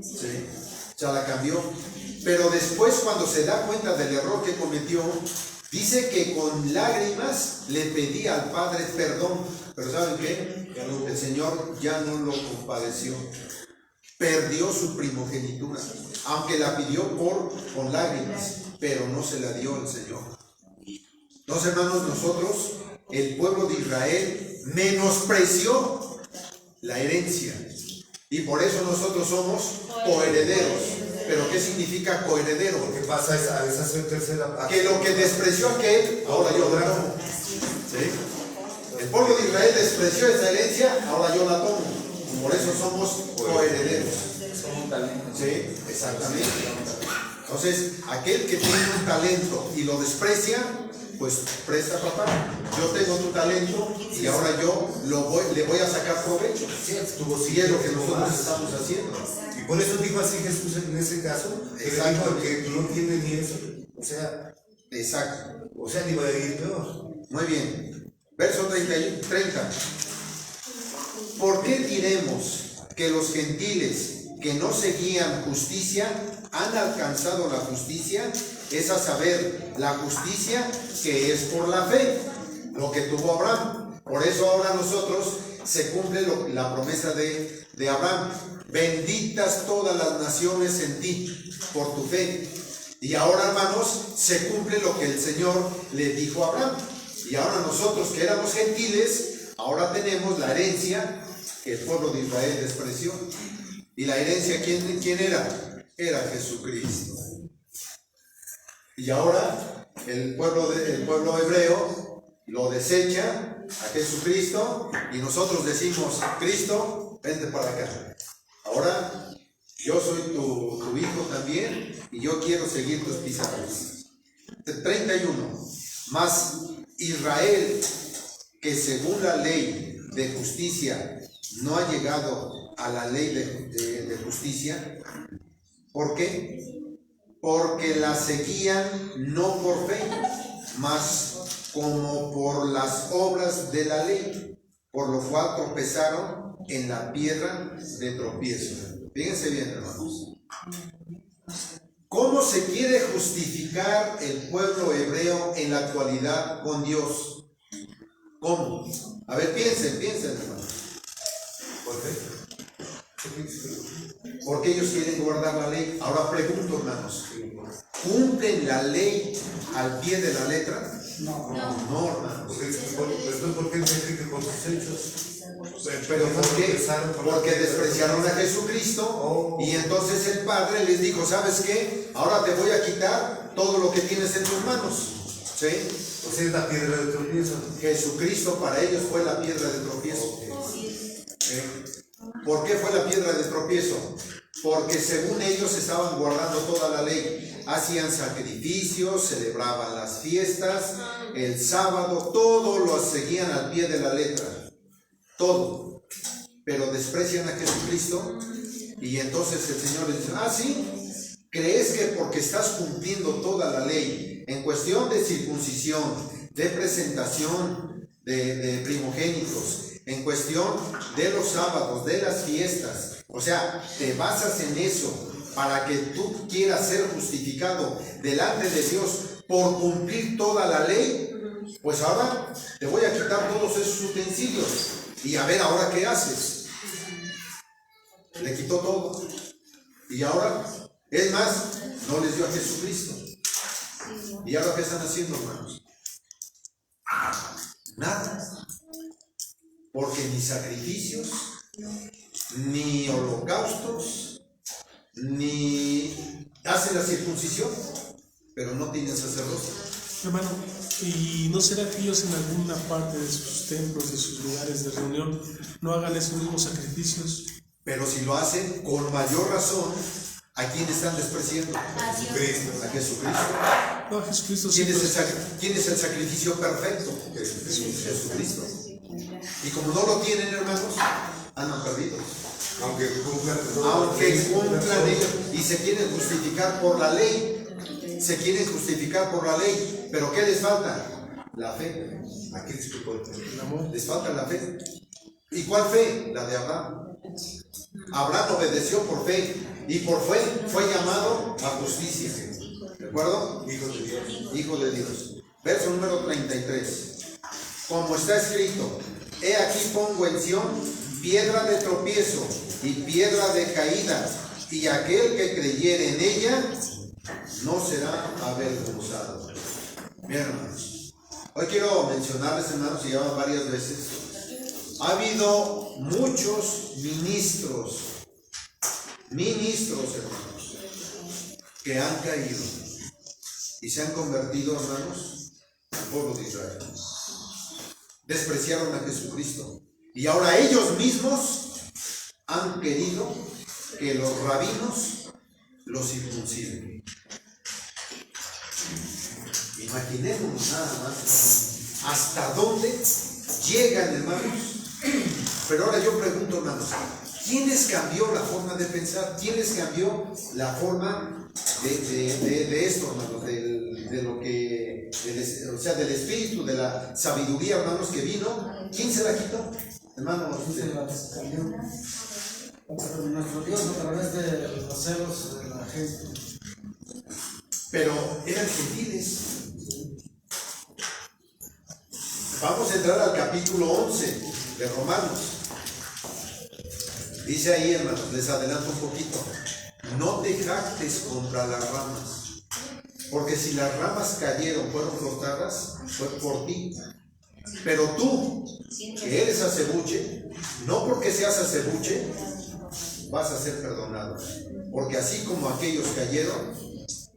Sí. O sea, la cambió. Pero después, cuando se da cuenta del error que cometió, dice que con lágrimas le pedía al Padre perdón. Pero ¿saben qué? El Señor ya no lo compadeció. Perdió su primogenitura, aunque la pidió con lágrimas, pero no se la dio el Señor. Entonces, hermanos, nosotros, el pueblo de Israel, menospreció la herencia, y por eso nosotros somos coherederos. ¿Pero qué significa coheredero? ¿Qué pasa a esa tercera parte? Que lo que despreció aquel, ahora yo la tomo. ¿Sí? El pueblo de Israel despreció esa herencia, ahora yo la tomo. Por eso somos coherederos. Sí, exactamente. Entonces, aquel que tiene un talento y lo desprecia, pues presta, papá. Yo tengo tu talento y ahora yo le voy a sacar provecho. Sí, estuvo Y es lo que nosotros estamos haciendo. Y por eso dijo así Jesús en ese caso, Exacto. que no tiene ni eso. O sea, Exacto. ni va a ir peor. Muy bien. Verso 30. ¿Por qué diremos que los gentiles que no seguían justicia han alcanzado la justicia? Es a saber, la justicia que es por la fe, lo que tuvo Abraham. Por eso ahora nosotros se cumple la promesa de Abraham. Benditas todas las naciones en ti por tu fe. Y ahora, hermanos, se cumple lo que el Señor le dijo a Abraham. Y ahora nosotros que éramos gentiles, ahora tenemos la herencia que el pueblo de Israel despreció. ¿Y la herencia quién era? Era Jesucristo. Y ahora el pueblo hebreo lo desecha a Jesucristo y nosotros decimos, Cristo, vente para acá. Ahora yo soy tu hijo también y yo quiero seguir tus pisadas. 31. Mas Israel, que según la ley de justicia no ha llegado a la ley de justicia, ¿por qué? Porque la seguían no por fe, mas como por las obras de la ley, por lo cual tropezaron en la piedra de tropiezo. Fíjense bien, hermanos. ¿Cómo se quiere justificar el pueblo hebreo en la actualidad con Dios? ¿Cómo? A ver, piensen, hermanos. ¿Por qué? Porque ellos quieren guardar la ley. Ahora pregunto, hermanos, ¿cumplen la ley al pie de la letra? No. No, hermanos. ¿Por qué dice que con sus hechos? ¿Pero por qué? Porque despreciaron a Jesucristo y entonces el Padre les dijo, ¿sabes qué? Ahora te voy a quitar todo lo que tienes en tus manos. ¿Sí? O sea, es la piedra de tropiezo. Jesucristo para ellos fue la piedra de tropiezo. ¿Por qué fue la piedra de tropiezo? Porque según ellos estaban guardando toda la ley. Hacían sacrificios, celebraban las fiestas, el sábado, todo lo seguían al pie de la letra. Todo. Pero desprecian a Jesucristo y entonces el Señor les dice, ¿sí? ¿Crees que porque estás cumpliendo toda la ley en cuestión de circuncisión, de presentación de primogénitos, en cuestión de los sábados, de las fiestas, o sea, te basas en eso para que tú quieras ser justificado delante de Dios por cumplir toda la ley? Pues ahora te voy a quitar todos esos utensilios y a ver ahora qué haces. Le quitó todo y ahora, es más, no les dio a Jesucristo. ¿Y ahora qué están haciendo, hermanos? Nada. Porque ni sacrificios, ni holocaustos, ni hacen la circuncisión, pero no tienen sacerdocio. Hermano, ¿y no será que ellos en alguna parte de sus templos, de sus lugares de reunión, no hagan esos mismos sacrificios? Pero si lo hacen, con mayor razón, ¿a quién están despreciando? A Dios. A Jesucristo. No, a Jesucristo ¿Quién siempre es el sacrificio perfecto? Jesucristo. Y como no lo tienen, hermanos, andan perdidos. Aunque cumplan ellos y se quieren justificar por la ley. Se quieren justificar por la ley. ¿Pero qué les falta? La fe. Aquí disculpo el amor. Les falta la fe. ¿Y cuál fe? La de Abraham. Abraham obedeció por fe y por fe fue llamado a justicia. ¿De acuerdo? Hijo de Dios. Hijo de Dios. Verso número 33. Como está escrito, he aquí pongo en Sión piedra de tropiezo y piedra de caída, y aquel que creyere en ella no será avergonzado. Bien, hermanos. Hoy quiero mencionarles, hermanos, y ya varias veces, ha habido muchos ministros, hermanos, que han caído y se han convertido, hermanos, al pueblo de Israel. Despreciaron a Jesucristo y ahora ellos mismos han querido que los rabinos los circunciden. Imaginémonos nada más hasta dónde llegan, hermanos. Pero ahora yo pregunto, hermanos, ¿quién les cambió la forma de pensar? ¿Quién les cambió la forma de esto, hermanos? De lo que, o sea, del espíritu, de la sabiduría, hermanos, que vino. ¿Quién se la quitó? Hermanos, Se las cambió. Nuestro Dios a través de los celos de la gente. pero eran gentiles. Vamos a entrar al capítulo 11 de Romanos. Dice ahí, hermanos, les adelanto un poquito. No te jactes contra las ramas, porque si las ramas cayeron, fueron cortadas, fue por ti. Pero tú, que eres acebuche, no porque seas acebuche, vas a ser perdonado. Porque así como aquellos cayeron,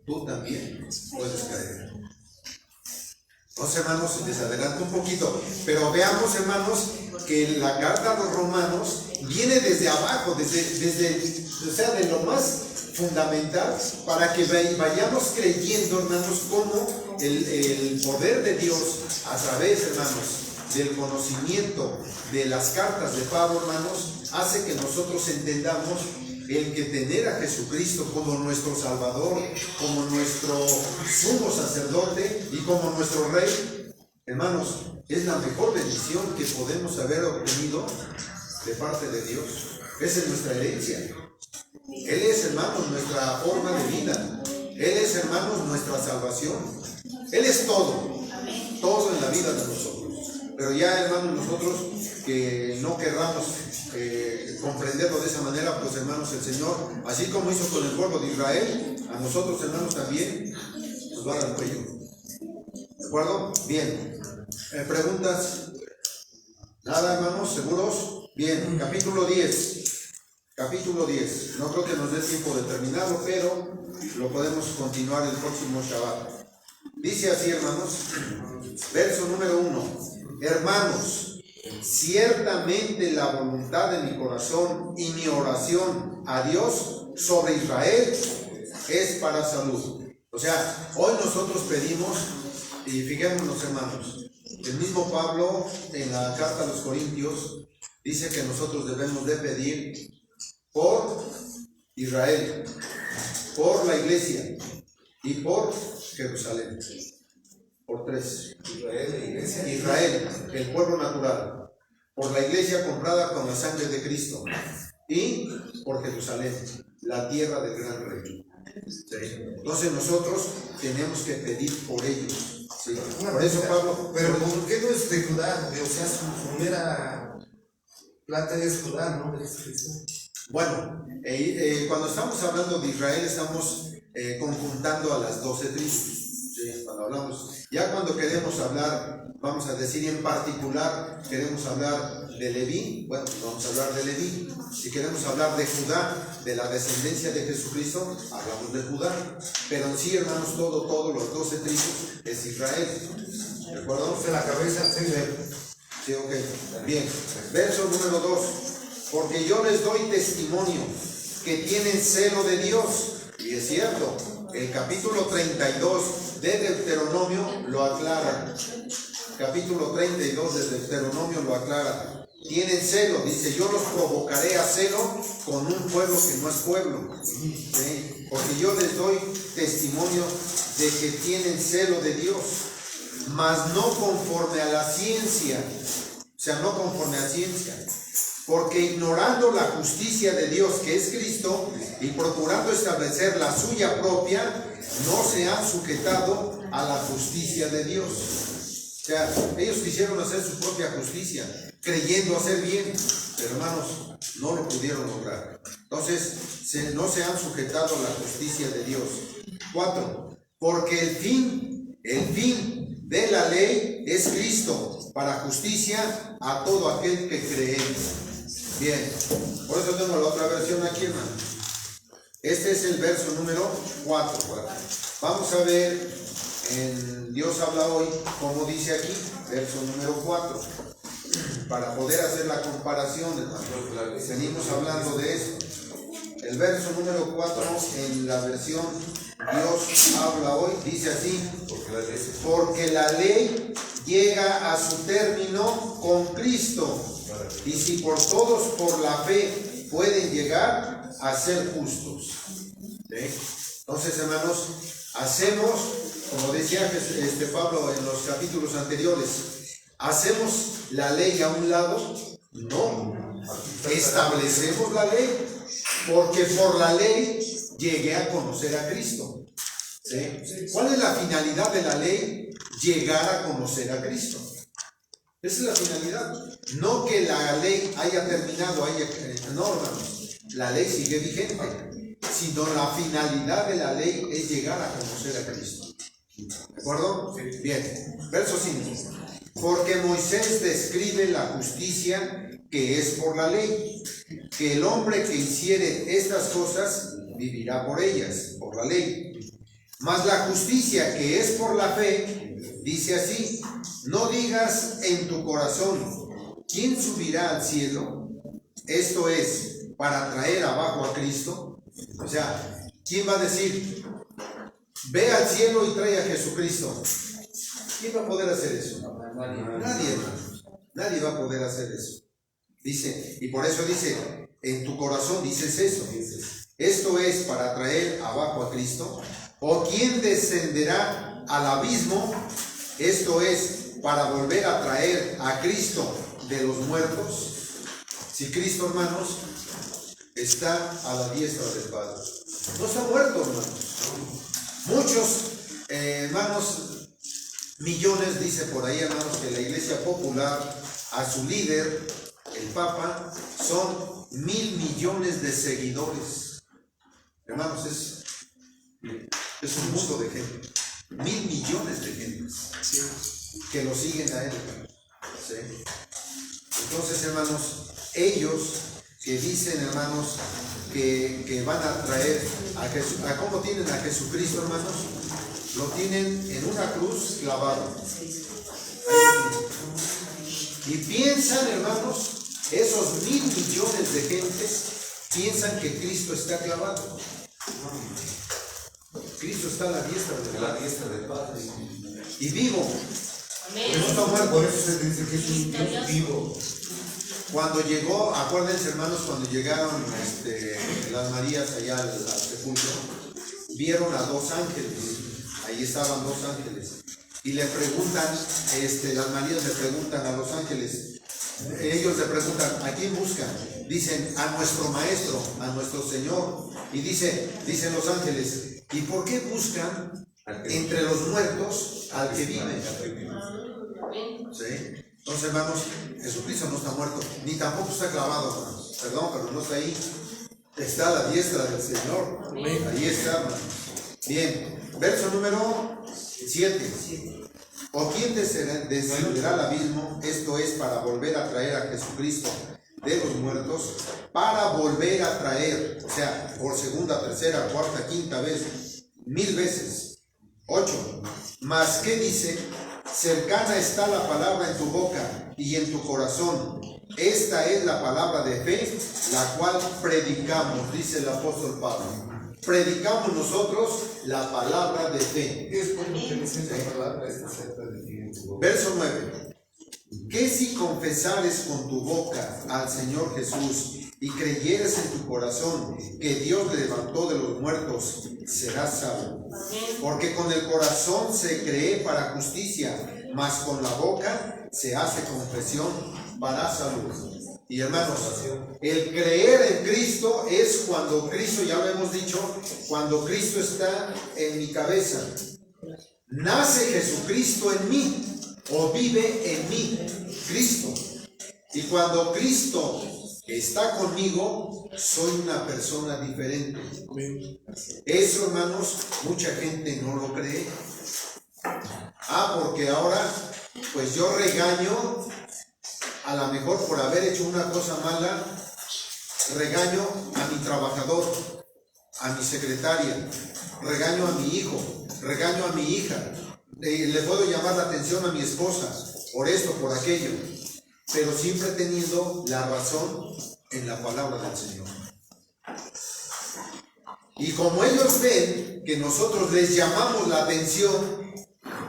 tú también puedes caer. Entonces, hermanos, les adelanto un poquito, pero veamos, hermanos, que la carta a los romanos viene desde abajo, o sea, de lo más fundamental, para que vayamos creyendo, hermanos, cómo el poder de Dios a través, hermanos, del conocimiento de las cartas de Pablo, hermanos, hace que nosotros entendamos el que tener a Jesucristo como nuestro Salvador, como nuestro sumo sacerdote y como nuestro Rey, hermanos, es la mejor bendición que podemos haber obtenido de parte de Dios. Esa es nuestra herencia. Él es, hermanos, nuestra forma de vida. Él es, hermanos, nuestra salvación. Él es todo, todo en la vida de nosotros. Pero ya, hermanos, nosotros que no querramos comprenderlo de esa manera, pues, hermanos, el Señor, así como hizo con el pueblo de Israel, a nosotros, hermanos, también nos va a dar el cuello. ¿De acuerdo? Bien. ¿Preguntas? ¿Nada, hermanos? ¿Seguros? Bien. Capítulo 10. Capítulo 10. No creo que nos dé tiempo de terminarlo, pero lo podemos continuar el próximo Shabbat. Dice así, hermanos, verso número 1. Hermanos, ciertamente la voluntad de mi corazón y mi oración a Dios sobre Israel es para salud. O sea, hoy nosotros pedimos, y fijémonos, hermanos, el mismo Pablo en la carta a los Corintios dice que nosotros debemos de pedir por Israel, por la iglesia y por Jerusalén. Por tres. Israel, el pueblo natural. Por la iglesia comprada con la sangre de Cristo. Y por Jerusalén, la tierra del gran rey. ¿Sí? Entonces nosotros tenemos que pedir por ellos. ¿Sí? Por eso Pablo... Pero ¿por qué no es de Judá? O sea, su primera plata es Judá, ¿no? Bueno, cuando estamos hablando de Israel estamos conjuntando a las 12 tribus. Sí, cuando hablamos, ya cuando queremos hablar, vamos a decir en particular, queremos hablar de Leví, bueno, vamos a hablar de Leví. Si queremos hablar de Judá, de la descendencia de Jesucristo, hablamos de Judá. Pero en sí, hermanos, todos los 12 tribus es Israel. ¿De acuerdo? De la cabeza, sí, ok. Bien. Verso número 2. Porque yo les doy testimonio que tienen celo de Dios. Y es cierto, el capítulo 32 de Deuteronomio lo aclara. Capítulo 32 de Deuteronomio lo aclara. Tienen celo, dice, yo los provocaré a celo con un pueblo que no es pueblo. ¿Sí? Porque yo les doy testimonio de que tienen celo de Dios, mas no conforme a la ciencia. O sea, no conforme a la ciencia. Porque ignorando la justicia de Dios, que es Cristo, y procurando establecer la suya propia, no se han sujetado a la justicia de Dios. O sea, ellos quisieron hacer su propia justicia, creyendo hacer bien, pero hermanos, no lo pudieron lograr. Entonces, no se han sujetado a la justicia de Dios. 4. Porque el fin de la ley es Cristo, para justicia a todo aquel que cree. Bien, por eso tengo la otra versión aquí, hermano. Este es el verso número 4. Vamos a ver en Dios habla hoy, como dice aquí, verso número 4. Para poder hacer la comparación, hermano. Venimos hablando de esto. El verso número 4 en la versión Dios habla hoy, dice así: porque la ley llega a su término con Cristo. Y si por todos por la fe pueden llegar a ser justos. ¿Sí? Entonces, hermanos, hacemos, como decía Pablo en los capítulos anteriores, hacemos la ley a un lado, no, establecemos la ley, porque por la ley llegué a conocer a Cristo. ¿Sí? ¿Cuál es la finalidad de la ley? Llegar a conocer a Cristo. Esa es la finalidad. No que la ley haya terminado, no, hermanos. La ley sigue vigente, sino la finalidad de la ley es llegar a conocer a Cristo. ¿De acuerdo? Bien. Verso 5. Porque Moisés describe la justicia que es por la ley, que el hombre que hiciere estas cosas vivirá por ellas, por la ley. Mas la justicia que es por la fe, dice así: no digas en tu corazón, ¿quién subirá al cielo? Esto es, para traer abajo a Cristo. O sea, ¿quién va a decir, ve al cielo y trae a Jesucristo? ¿Quién va a poder hacer eso? Nadie, hermanos. Nadie va a poder hacer eso. Dice, y por eso dice, en tu corazón dices eso. Esto es para traer abajo a Cristo. ¿O quién descenderá al abismo? Esto es para volver a traer a Cristo de los muertos. Si Cristo, hermanos, está a la diestra del Padre, no está muerto, hermanos. Muchos, hermanos, millones, dice por ahí, hermanos, que la Iglesia Popular, a su líder, el Papa, son 1,000 millones de seguidores. Hermanos, es un mundo de gente, 1,000 millones de gente que lo siguen a él. ¿Sí? Entonces, hermanos, ellos que dicen, hermanos, que van a traer a Jesús, ¿a cómo tienen a Jesucristo, hermanos? Lo tienen en una cruz clavado. Y piensan, hermanos, esos 1,000 millones de gentes piensan que Cristo está clavado. Cristo está a la diestra del Padre. Y vivo. No está muerto, por eso se dice que es un Dios vivo. Cuando llegó, acuérdense, hermanos, cuando llegaron las Marías allá al sepulcro, vieron a 2 ángeles. Ahí estaban 2 ángeles. Y le preguntan, las Marías le preguntan a los ángeles, ellos le preguntan, ¿a quién buscan? Dicen, a nuestro Maestro, a nuestro Señor. Y dicen los ángeles, ¿y por qué buscan entre los muertos al que vive? ¿Sí? Entonces, hermanos, Jesucristo no está muerto, ni tampoco está clavado, hermanos. Perdón, pero no está ahí. Está a la diestra del Señor. Ahí está, hermanos. Bien, verso número 7. ¿O quién descenderá al abismo? Esto es para volver a traer a Jesucristo de los muertos, para volver a traer, o sea, por segunda, tercera, cuarta, quinta vez, 1,000 veces. 8. Mas, ¿qué dice? Cercana está la palabra en tu boca y en tu corazón. Esta es la palabra de fe, la cual predicamos, dice el apóstol Pablo. Predicamos nosotros la palabra de fe. Después lo que dice esa palabra está cerca de ti en tu boca. Verso 9. Que si confesares con tu boca al Señor Jesús y creyeres en tu corazón que Dios le levantó de los muertos, serás salvo. Porque con el corazón se cree para justicia, mas con la boca se hace confesión para salud. Y hermanos, el creer en Cristo es cuando Cristo, ya lo hemos dicho, cuando Cristo está en mi cabeza. Nace Jesucristo en mí, o vive en mí Cristo. Y cuando Cristo está conmigo, soy una persona diferente. Eso, hermanos, mucha gente no lo cree. Porque ahora, pues yo regaño, a lo mejor por haber hecho una cosa mala, regaño a mi trabajador, a mi secretaria, regaño a mi hijo, regaño a mi hija, le puedo llamar la atención a mi esposa, por esto, por aquello, pero siempre teniendo la razón en la palabra del Señor. Y como ellos ven que nosotros les llamamos la atención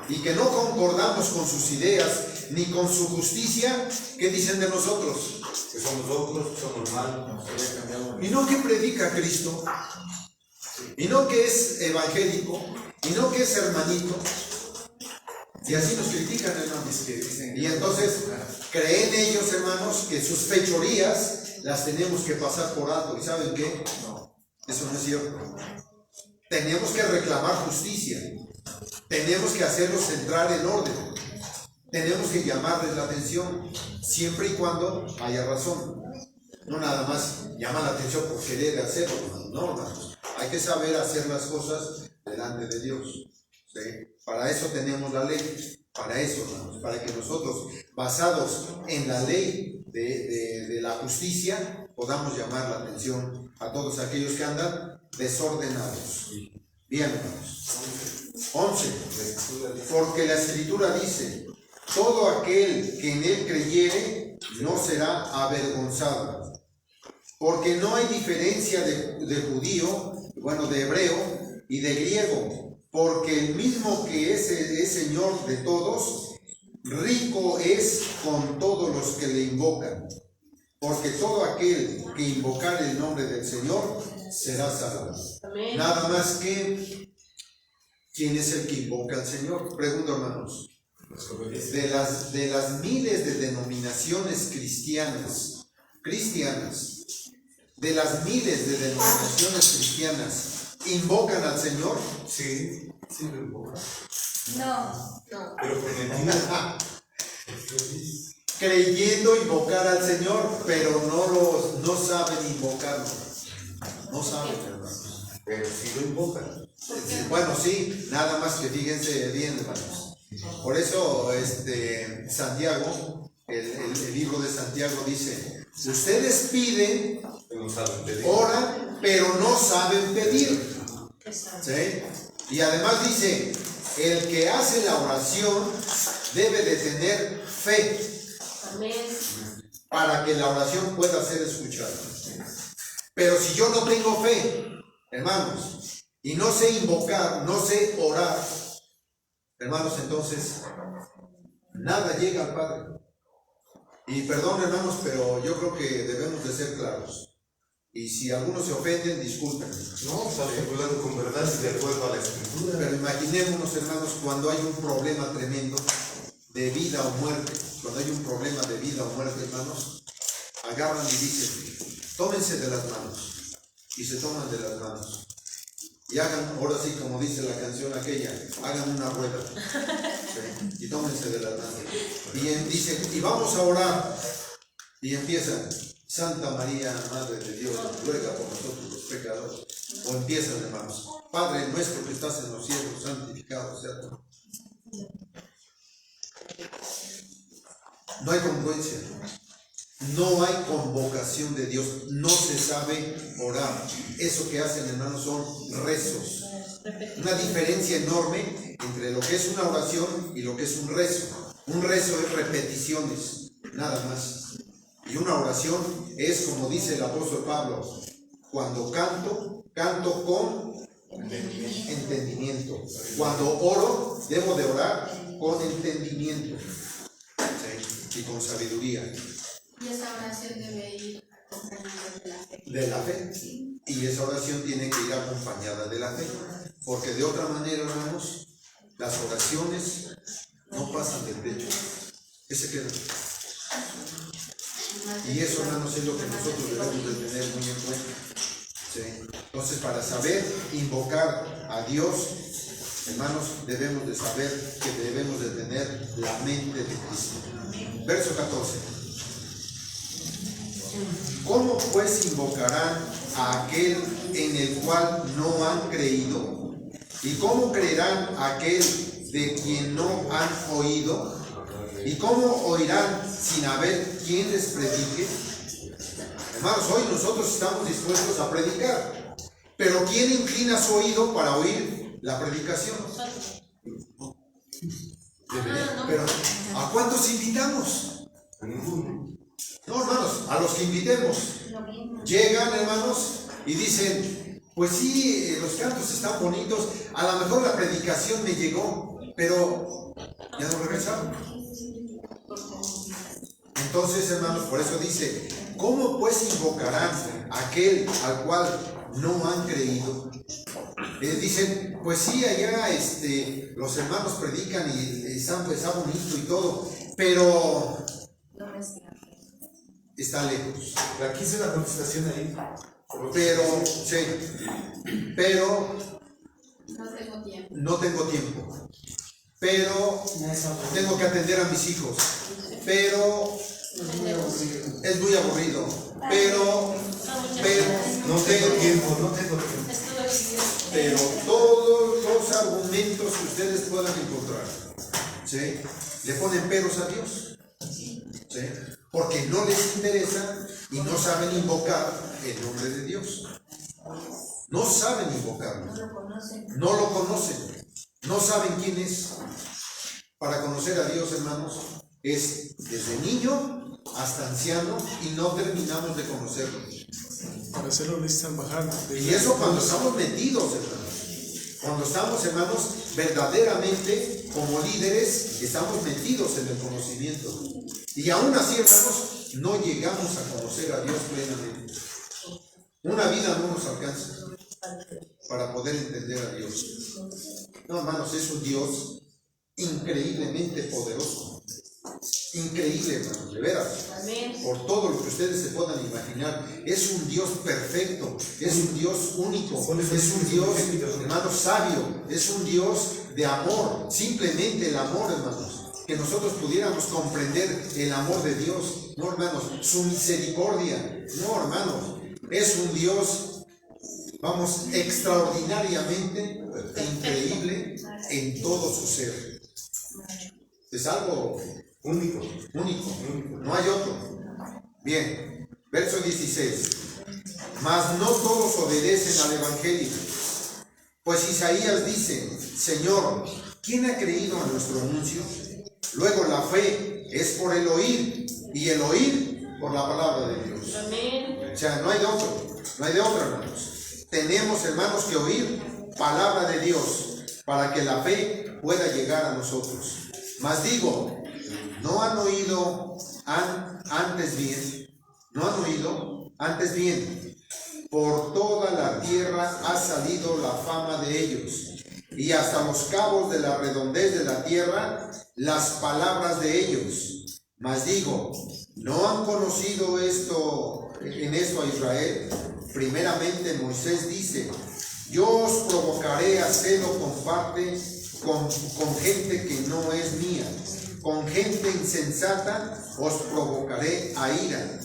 y que no concordamos con sus ideas ni con su justicia, ¿qué dicen de nosotros? Que somos otros, que somos malos. Y no que predica Cristo, y no que es evangélico, y no que es hermanito. Y así nos critican, hermanos. Y entonces creen ellos, hermanos, que sus fechorías las tenemos que pasar por alto. ¿Y saben qué? No, eso no es cierto. Tenemos que reclamar justicia. Tenemos que hacerlos entrar en orden. Tenemos que llamarles la atención, siempre y cuando haya razón. No nada más llamar la atención por querer hacerlo, no, hermanos. Hay que saber hacer las cosas delante de Dios. ¿Sí? Para eso tenemos la ley, para eso, hermanos, para que nosotros, basados en la ley de la justicia, podamos llamar la atención a todos aquellos que andan desordenados. Bien, hermanos. 11. Porque la Escritura dice: todo aquel que en él creyere no será avergonzado. Porque no hay diferencia de judío, de hebreo y de griego, porque el mismo que es Señor de todos, rico es con todos los que le invocan. Porque todo aquel que invocare el nombre del Señor será salvo. Amén. Nada más que, ¿quién es el que invoca al Señor? Pregunto, hermanos. De las miles de denominaciones cristianas, de las miles de denominaciones cristianas, ¿invocan al Señor? Sí, sí lo invocan. No. Pero por mentira. Creyendo invocar al Señor, pero no saben invocarlo. No saben, hermanos. Pero sí lo invocan. Bueno, sí, nada más que fíjense bien, hermanos. Por eso, Santiago, el libro de Santiago dice: ustedes piden, No saben pedir. oran, pero no saben pedir. ¿Sí? Y además dice: el que hace la oración debe de tener fe Amén. para que la oración pueda ser escuchada. Pero si yo no tengo fe, hermanos, y no sé invocar, no sé orar, hermanos, entonces nada llega al Padre. Y perdón, hermanos, pero yo creo que debemos de ser claros. Y si algunos se ofenden, disculpen. No, estamos hablando con verdad y de acuerdo a la Escritura. Pero imaginémonos, hermanos, cuando hay un problema tremendo de vida o muerte, cuando hay un problema de vida o muerte, hermanos, agarran y dicen: tómense de las manos. Y se toman de las manos. Y hagan, ahora sí, como dice la canción aquella, hagan una rueda. ¿Sí? Y tómense de las manos. Y dicen: y vamos a orar. Y empiezan: Santa María, Madre de Dios, ruega por nosotros los pecadores. O empiezan, hermanos: Padre nuestro que estás en los cielos, santificado sea tu nombre. No hay congruencia. No hay convocación de Dios. No se sabe orar. Eso que hacen, hermanos, son rezos. Una diferencia enorme entre lo que es una oración y lo que es un rezo. Un rezo es repeticiones, nada más. Y una oración es, como dice el apóstol Pablo: cuando canto con entendimiento. Cuando oro, debo de orar con entendimiento, ¿sí? Y con sabiduría. Y esa oración debe ir acompañada de la fe. De la fe. Y esa oración tiene que ir acompañada de la fe. Porque de otra manera, hermanos, las oraciones no pasan del techo. Ese queda. Y eso, hermanos, es lo que nosotros debemos de tener muy en cuenta. ¿Sí? Entonces, para saber invocar a Dios, hermanos, debemos de saber que debemos de tener la mente de Cristo. Verso 14. ¿Cómo pues invocarán a aquel en el cual no han creído? ¿Y cómo creerán a aquel de quien no han oído? ¿Y cómo oirán sin haber quien les predique? Hermanos, hoy nosotros estamos dispuestos a predicar, pero ¿quién inclina su oído para oír la predicación? Pero ¿a cuántos invitamos? A ninguno. No, hermanos, a los que invitemos. Llegan, hermanos, y dicen: pues sí, los cantos están bonitos, a lo mejor la predicación me llegó, pero ya no regresaron. Entonces, hermanos, por eso dice: ¿cómo pues invocarán a aquel al cual no han creído? Dicen: pues sí, allá los hermanos predican y está bonito y todo, pero está lejos. Aquí hice la contestación ahí. Pero, sí, pero No tengo tiempo. no tengo tiempo. Pero tengo que atender a mis hijos. Pero es muy aburrido. Pero No tengo tiempo. pero todos los argumentos que ustedes puedan encontrar, ¿sí? Le ponen peros a Dios, ¿sí? porque no les interesa y no saben invocar el nombre de Dios. No saben invocarlo. No lo conocen. No saben quién es. Para conocer a Dios, hermanos, es desde niño hasta anciano y no terminamos de conocerlo. Para hacerlo necesitan bajar. Y eso cuando estamos metidos, hermanos. Cuando estamos, hermanos, verdaderamente como líderes, estamos metidos en el conocimiento. Y aún así, hermanos, no llegamos a conocer a Dios plenamente. Una vida no nos alcanza para poder entender a Dios. No, hermanos, es un Dios increíblemente poderoso. Increíble, hermanos, de veras. Por todo lo que ustedes se puedan imaginar. Es un Dios perfecto, es un Dios único, es un Dios, hermanos, sabio, es un Dios de amor. Simplemente el amor, hermanos. Que nosotros pudiéramos comprender el amor de Dios. No, hermanos, su misericordia. No, hermanos, es un Dios, vamos, extraordinariamente increíble en todo su ser. Es algo único, no hay otro. Bien, verso 16. Mas no todos obedecen al Evangelio. Pues Isaías dice: Señor, ¿quién ha creído a nuestro anuncio? Luego la fe es por el oír, y el oír por la palabra de Dios. O sea, no hay de otro, hermanos. Tenemos, hermanos, que oír palabra de Dios para que la fe pueda llegar a nosotros. Mas digo, ¿no han oído antes bien? Por toda la tierra ha salido la fama de ellos, y hasta los cabos de la redondez de la tierra las palabras de ellos. Mas digo, ¿no han conocido en esto a Israel? Primeramente Moisés dice: yo os provocaré a celo con gente que no es mía, con gente insensata os provocaré a ira.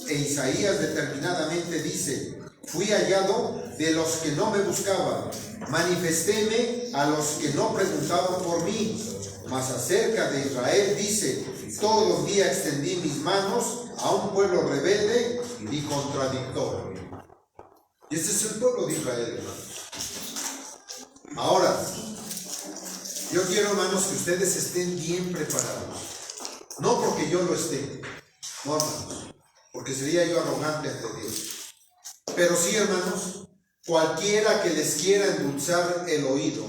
E Isaías determinadamente dice: fui hallado de los que no me buscaban, manifestéme a los que no preguntaban por mí. Mas acerca de Israel dice: todo el día extendí mis manos a un pueblo rebelde y contradictor. Y este es el pueblo de Israel, hermanos. Ahora, yo quiero, hermanos, que ustedes estén bien preparados. No porque yo lo esté, no, hermanos, porque sería yo arrogante ante Dios. Pero sí, hermanos, cualquiera que les quiera endulzar el oído,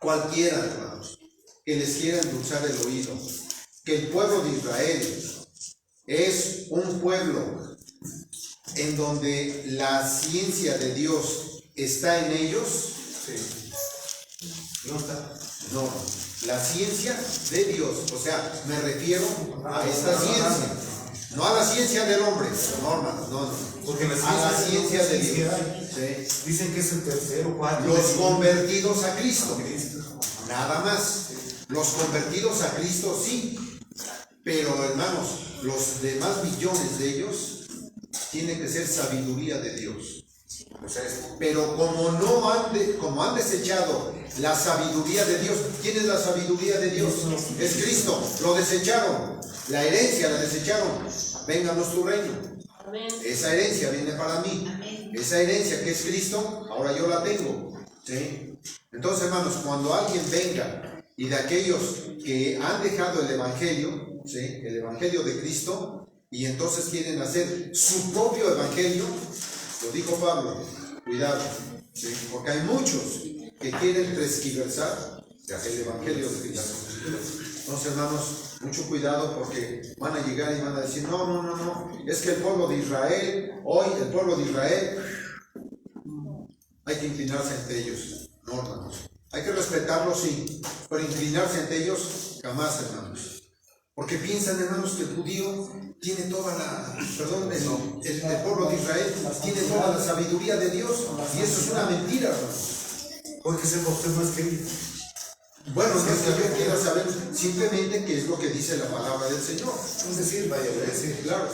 cualquiera, hermanos, que les quiera endulzar el oído, que el pueblo de Israel es un pueblo en donde la ciencia de Dios está en ellos. Sí. No está. No, la ciencia de Dios, o sea, me refiero a esta ciencia, no a la ciencia del hombre, no, hermanos, no. Porque a la ciencia de Dios. Sí. Dicen que es el tercero, cuarto. Los convertidos a Cristo, nada más. Los convertidos a Cristo sí, pero hermanos, los demás millones de ellos tienen que ser sabiduría de Dios. Pero como han desechado la sabiduría de Dios, ¿quién es la sabiduría de Dios? Es Cristo. Lo desecharon, la herencia la desecharon. Vénganos tu reino. Esa herencia viene para mí. Esa herencia que es Cristo, ahora yo la tengo. ¿Sí? Entonces, hermanos, cuando alguien venga y de aquellos que han dejado el evangelio, ¿sí?, el evangelio de Cristo, y entonces quieren hacer su propio evangelio, lo dijo Pablo, cuidado, ¿sí?, porque hay muchos que quieren transquiversar el evangelio de Cristo. Entonces, hermanos, mucho cuidado, porque van a llegar y van a decir: no, es que el pueblo de Israel, hoy el pueblo de Israel, hay que inclinarse ante ellos. No, hermanos, hay que respetarlos, sí, pero inclinarse ante ellos jamás, hermanos. Porque piensan, hermanos, que el judío tiene toda la, el pueblo de Israel tiene toda la sabiduría de Dios, y eso es una mentira, hermanos. Porque se usted más querido. Bueno, no es que yo quiero saber simplemente qué es lo que dice la palabra del Señor. Es decir, vaya a decir. Claro.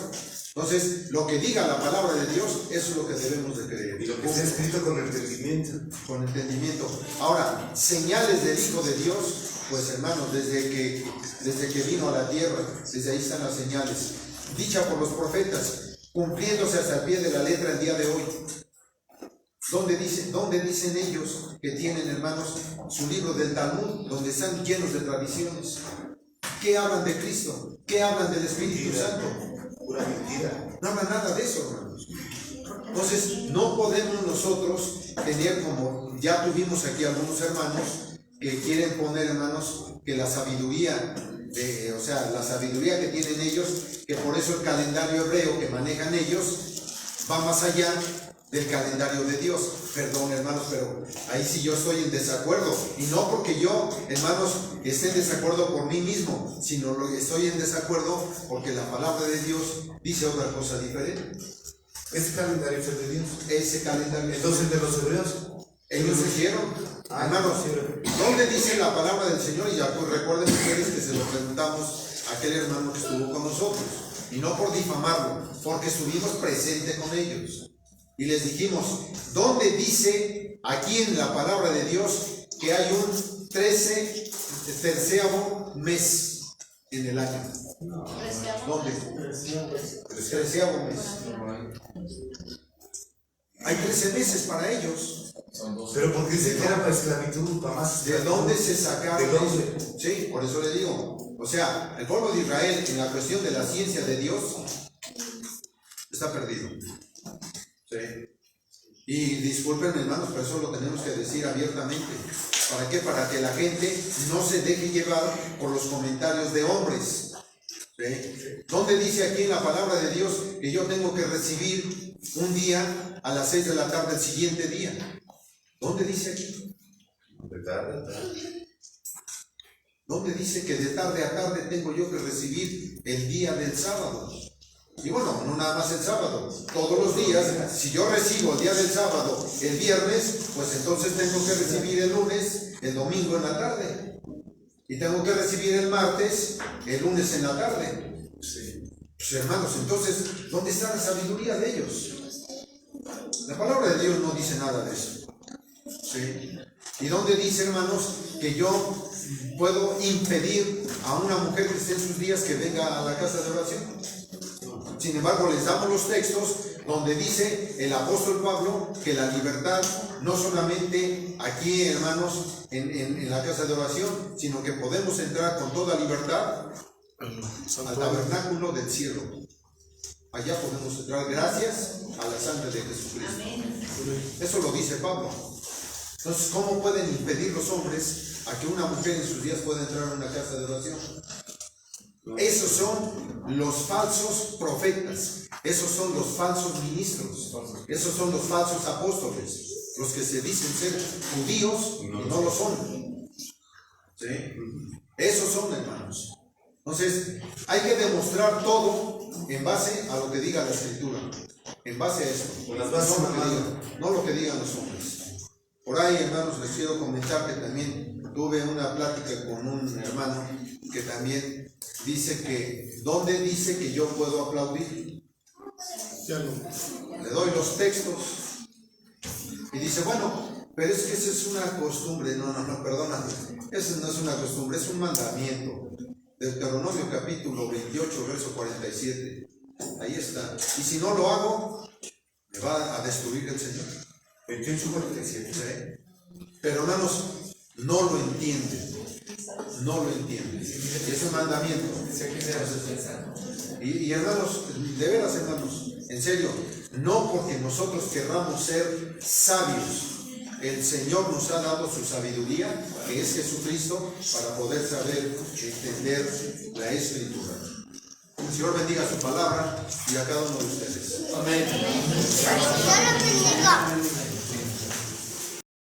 Entonces, lo que diga la palabra de Dios, eso es lo que debemos de creer. Y lo que está escrito con entendimiento. Con entendimiento. Ahora, señales del Hijo de Dios, pues hermanos, desde que vino a la tierra, desde ahí están las señales. Dicha por los profetas, cumpliéndose hasta el pie de la letra el día de hoy. ¿Dónde dicen ellos que tienen, hermanos, su libro del Talmud, donde están llenos de tradiciones? ¿Qué hablan de Cristo? ¿Qué hablan del Espíritu Santo? Pura mentira. No habla nada de eso, hermanos. Entonces, no podemos nosotros tener, como ya tuvimos aquí algunos hermanos que quieren poner, hermanos, que la sabiduría, la sabiduría que tienen ellos, que por eso el calendario hebreo que manejan ellos va más allá del calendario de Dios. Perdón, hermanos, pero ahí sí yo estoy en desacuerdo. Y no porque yo, hermanos, esté en desacuerdo por mí mismo, sino estoy en desacuerdo porque la palabra de Dios dice otra cosa diferente. Ese calendario es el de Dios. Ese calendario. Entonces, de los hebreos. Ellos hicieron. Hermanos, ¿dónde dice la palabra del Señor? Y ya pues, recuerden ustedes que se lo preguntamos a aquel hermano que estuvo con nosotros. Y no por difamarlo, porque estuvimos presentes con ellos. Y les dijimos, ¿dónde dice aquí en la palabra de Dios que hay un 13º mes en el año? ¿Dónde? 13º mes. Hay 13 meses para ellos. Pero porque dice que era para esclavitud, para más. ¿De dónde se sacaron ¿De dónde? eso? Sí, por eso le digo. O sea, el pueblo de Israel en la cuestión de la ciencia de Dios está perdido. Sí. Y disculpen, hermanos, pero eso lo tenemos que decir abiertamente. ¿Para qué? Para que la gente no se deje llevar por los comentarios de hombres. ¿Sí? ¿Dónde dice aquí en la palabra de Dios que yo tengo que recibir un día a las 6 de la tarde el siguiente día? ¿Dónde dice aquí? De tarde a tarde. ¿Dónde dice que de tarde a tarde tengo yo que recibir el día del sábado? Y bueno, no nada más el sábado, todos los días. Si yo recibo el día del sábado el viernes, pues entonces tengo que recibir el lunes, el domingo en la tarde. Y tengo que recibir el martes, el lunes en la tarde. Sí. Pues hermanos, entonces, ¿dónde está la sabiduría de ellos? La palabra de Dios no dice nada de eso. ¿Sí? ¿Y dónde dice, hermanos, que yo puedo impedir a una mujer que esté en sus días que venga a la casa de oración? Sin embargo, les damos los textos donde dice el apóstol Pablo que la libertad no solamente aquí, hermanos, en la casa de oración, sino que podemos entrar con toda libertad al tabernáculo del cielo. Allá podemos entrar gracias a la sangre de Jesucristo. Eso lo dice Pablo. Entonces, ¿cómo pueden impedir los hombres a que una mujer en sus días pueda entrar a una casa de oración? Esos son los falsos profetas, esos son los falsos ministros, esos son los falsos apóstoles, los que se dicen ser judíos y no lo son. ¿Sí? Esos son, hermanos. Entonces, hay que demostrar todo en base a lo que diga la Escritura, en base a eso, no lo que digan los hombres. Por ahí, hermanos, les quiero comentar que también tuve una plática con un hermano que también dice que, ¿dónde dice que yo puedo aplaudir? Le doy los textos y dice, bueno, pero es que esa es una costumbre. No, perdóname, esa no es una costumbre, es un mandamiento. Deuteronomio capítulo 28, verso 47. Ahí está. Y si no lo hago, me va a destruir el Señor. 28, 47. ¿Sí? Pero hermanos, no lo entienden. No lo entienden. Es un mandamiento. Y hermanos, de veras, hermanos, en serio, no porque nosotros querramos ser sabios. El Señor nos ha dado su sabiduría, que es Jesucristo, para poder saber, entender la Escritura. El Señor bendiga su palabra y a cada uno de ustedes. Amén. Señor, bendiga.